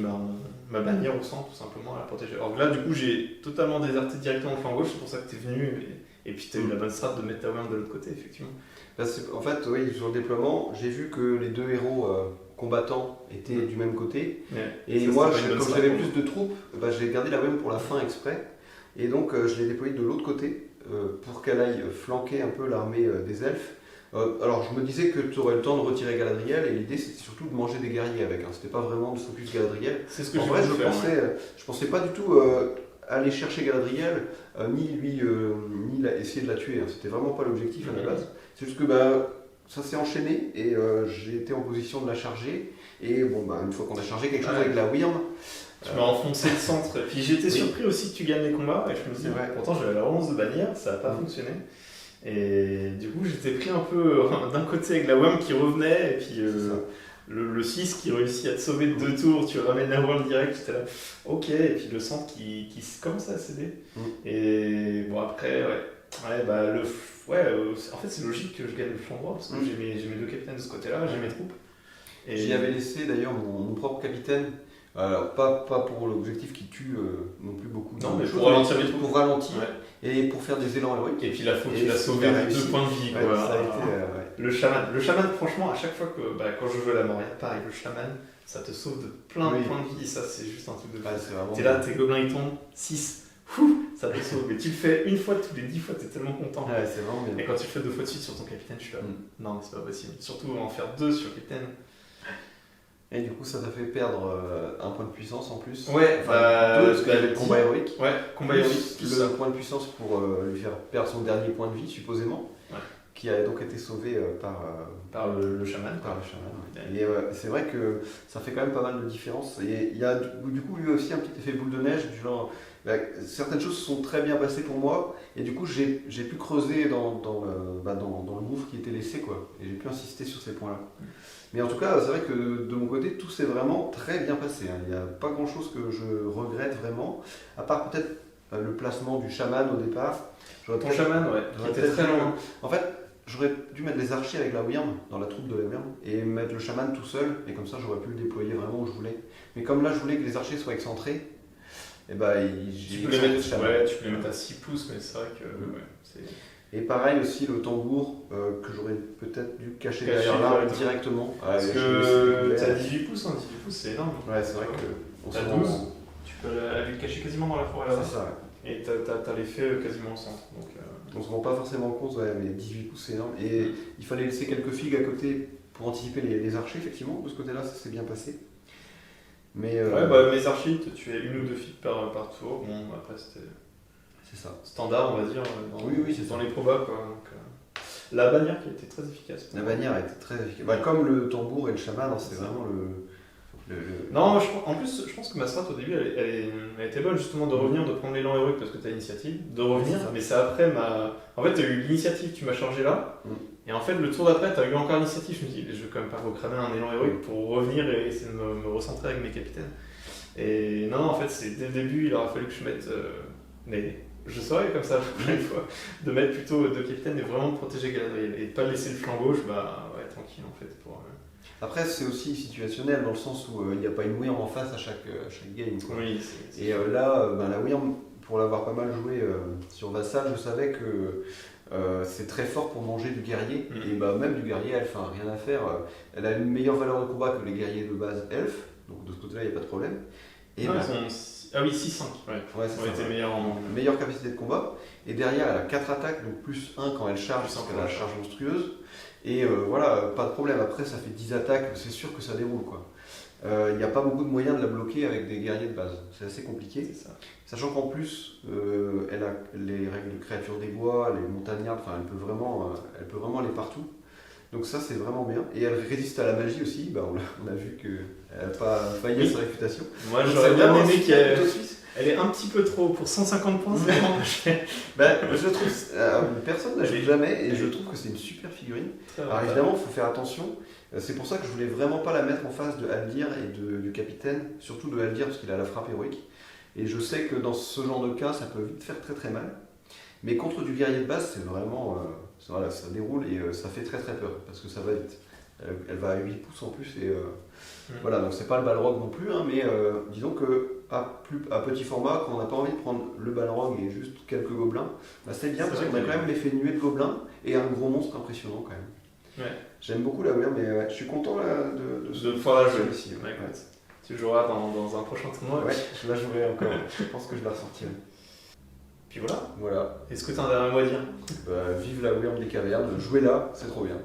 ma bannière au centre, tout simplement, à la protéger. Alors là, du coup, j'ai totalement déserté directement le flanc gauche, c'est pour ça que tu es venu, et puis tu as eu la bonne strat de mettre ta Wyrm de l'autre côté, effectivement. En fait, oui, sur le déploiement, j'ai vu que les deux héros combattants étaient du même côté. Ouais. Et Ça, moi, comme j'avais plus de troupes, j'ai gardé la Wyrm pour la fin exprès. Et donc, je l'ai déployée de l'autre côté pour qu'elle aille flanquer un peu l'armée des elfes. Alors, je me disais que tu aurais le temps de retirer Galadriel, et l'idée c'était surtout de manger des guerriers avec. C'était pas vraiment de focus Galadriel. C'est ce que En vrai, je pensais pas du tout aller chercher Galadriel, ni essayer de la tuer. C'était vraiment pas l'objectif à la base. C'est juste que ça s'est enchaîné et j'ai été en position de la charger. Et bon, une fois qu'on a chargé quelque chose avec la Wyrm, tu m'as enfoncé le centre. Et puis j'étais surpris aussi que tu gagnes les combats. Et je me disais, pourtant j'avais la relance de bannière, ça n'a pas fonctionné. Et du coup, j'étais pris un peu d'un côté avec la Wyrm qui revenait, et puis le 6 qui réussit à te sauver de 2 tours, tu ramènes la Wyrm direct, j'étais là, ok, et puis le centre qui commence à céder. Et bon, après, en fait, c'est logique que je gagne le flanc droit, parce que j'ai mes deux capitaines de ce côté-là, j'ai mes troupes. Et j'y avais laissé d'ailleurs mon propre capitaine. Alors, pas pour l'objectif qui tue non plus beaucoup de non, mais choses, pour ralentir les troupes. Pour ralentir et pour faire des élans héroïques. Et puis là, faut que tu l'as sauvé de 2 points de vie. Ouais, quoi. Ça a été, Le chaman, franchement, à chaque fois que quand je joue à la Moria, pareil, le chaman, ça te sauve de plein de points de vie. Et ça, c'est juste un truc de fou. T'es là, tes gobelins ils tombent, 6, ça te sauve. Mais tu le fais une fois tous les 10 fois, t'es tellement content. Ouais, c'est vraiment bien. Et quand tu le fais 2 fois de suite sur ton capitaine, je suis là, non, mais c'est pas possible. Surtout en faire 2 sur le capitaine. Et du coup, ça t'a fait perdre un point de puissance en plus. Ouais, parce qu'il y avait le combat héroïque. Ouais, combat héroïque. Le point de puissance pour lui faire perdre son dernier point de vie, supposément. Ouais. Qui a donc été sauvé par le chaman. Par le chaman. Et c'est vrai que ça fait quand même pas mal de différence. Et il y a du coup lui aussi un petit effet boule de neige, du genre. Certaines choses se sont très bien passées pour moi, et du coup j'ai pu creuser dans le gouffre qui était laissé, quoi. Et j'ai pu insister sur ces points-là. Mais en tout cas, c'est vrai que de mon côté, tout s'est vraiment très bien passé. Il n'y a pas grand-chose que je regrette vraiment, à part peut-être le placement du chaman au départ. Ton chaman, qui était très loin. En fait, j'aurais dû mettre les archers avec la Wyrm, dans la troupe de la Wyrm, et mettre le chaman tout seul, et comme ça j'aurais pu le déployer vraiment où je voulais. Mais comme là je voulais que les archers soient excentrés, et tu peux les mettre à 6 pouces, mais c'est vrai que c'est... Et pareil aussi le tambour que j'aurais peut-être dû cacher derrière l'arbre directement. Parce que t'as 18 pouces, 18 pouces c'est énorme. Ouais, c'est vrai que... T'as 12, tu peux aller le cacher quasiment dans la forêt. C'est ça, ouais. Et t'as l'effet quasiment au centre. Donc, on se rend pas forcément compte, mais 18 pouces c'est énorme. Et il fallait laisser quelques figues à côté pour anticiper les archers, effectivement. De ce côté-là, ça s'est bien passé. Mais mes archers, tu tuais 1 ou 2 figues par tour. Bon, après c'était... C'est ça. Standard, on va dire, dans les probas, quoi. Donc, la bannière qui a été très efficace. La bannière a été très efficace. Comme le tambour et le chaman, c'est vraiment le... Non, en plus, je pense que ma strat au début, elle était bonne justement de revenir, de prendre l'élan héroïque parce que tu as l'initiative, de revenir, mais c'est après En fait, tu as eu l'initiative, tu m'as chargé là, et en fait, le tour d'après, tu as eu encore l'initiative. Je me dis, je vais quand même pas recramer un élan héroïque pour revenir et essayer de me recentrer avec mes capitaines. Et non, en fait, c'est dès le début, il aura fallu que je mette. Je saurais comme ça la prochaine fois, de mettre plutôt 2 capitaines et vraiment de protéger Galadriel et de pas laisser le flanc gauche, tranquille en fait. Après, c'est aussi situationnel dans le sens où il n'y a pas une Wyrm en face à chaque game. Quoi. Oui, et là, la Wyrm, pour l'avoir pas mal joué sur Vassal, je savais que c'est très fort pour manger du guerrier. Et même du guerrier elfe, rien à faire. Elle a une meilleure valeur de combat que les guerriers de base elfe, donc de ce côté-là, il n'y a pas de problème. Et ah oui, 6-5, meilleure capacité de combat. Et derrière, elle a 4 attaques, donc plus 1 quand elle charge, parce qu'elle a la charge monstrueuse. Et pas de problème. Après, ça fait 10 attaques, c'est sûr que ça déroule, quoi. Il n'y a pas beaucoup de moyens de la bloquer avec des guerriers de base. C'est assez compliqué. C'est ça. Sachant qu'en plus, elle a les règles de créatures des bois, les montagnards, elle peut vraiment aller partout. Donc ça, c'est vraiment bien. Et elle résiste à la magie aussi. On a vu qu'elle n'a pas failli à sa réputation. Moi, j'aurais bien aimé Elle est un petit peu trop pour 150 points, c'est vraiment Je trouve, personne n'a joué jamais et je trouve que c'est une super figurine. Alors évidemment, il faut faire attention. C'est pour ça que je voulais vraiment pas la mettre en face de Haldir et du capitaine, surtout de Haldir parce qu'il a la frappe héroïque. Et je sais que dans ce genre de cas, ça peut vite faire très très mal. Mais contre du guerrier de base, c'est vraiment. Voilà, ça déroule et ça fait très très peur parce que ça va vite. Elle va à 8 pouces en plus et. Voilà, donc c'est pas le Balrog non plus, hein, mais disons que à petit format, quand on n'a pas envie de prendre le Balrog et juste quelques gobelins, bah c'est bien parce qu'on a quand même l'effet nuée de gobelins et un gros monstre impressionnant quand même. Ouais. J'aime beaucoup la Wyrm, mais je suis content là, de pouvoir la jouer ici. Ouais. Tu joueras dans un prochain tournoi. Ouais, je la jouerai encore. Je pense que je la ressortirai. Puis voilà. Voilà. Est-ce que tu as un dernier mot à dire? Vive la Wyrm des cavernes, jouez-la, c'est trop bien.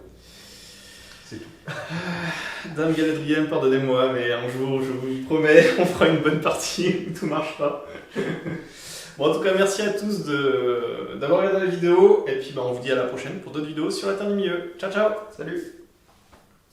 C'est tout. Dame Galadriel, pardonnez-moi, mais un jour, je vous promets, on fera une bonne partie où tout marchera. Bon, en tout cas, merci à tous d'avoir regardé la vidéo, et puis on vous dit à la prochaine pour d'autres vidéos sur la Terre du Milieu. Ciao, ciao! Salut!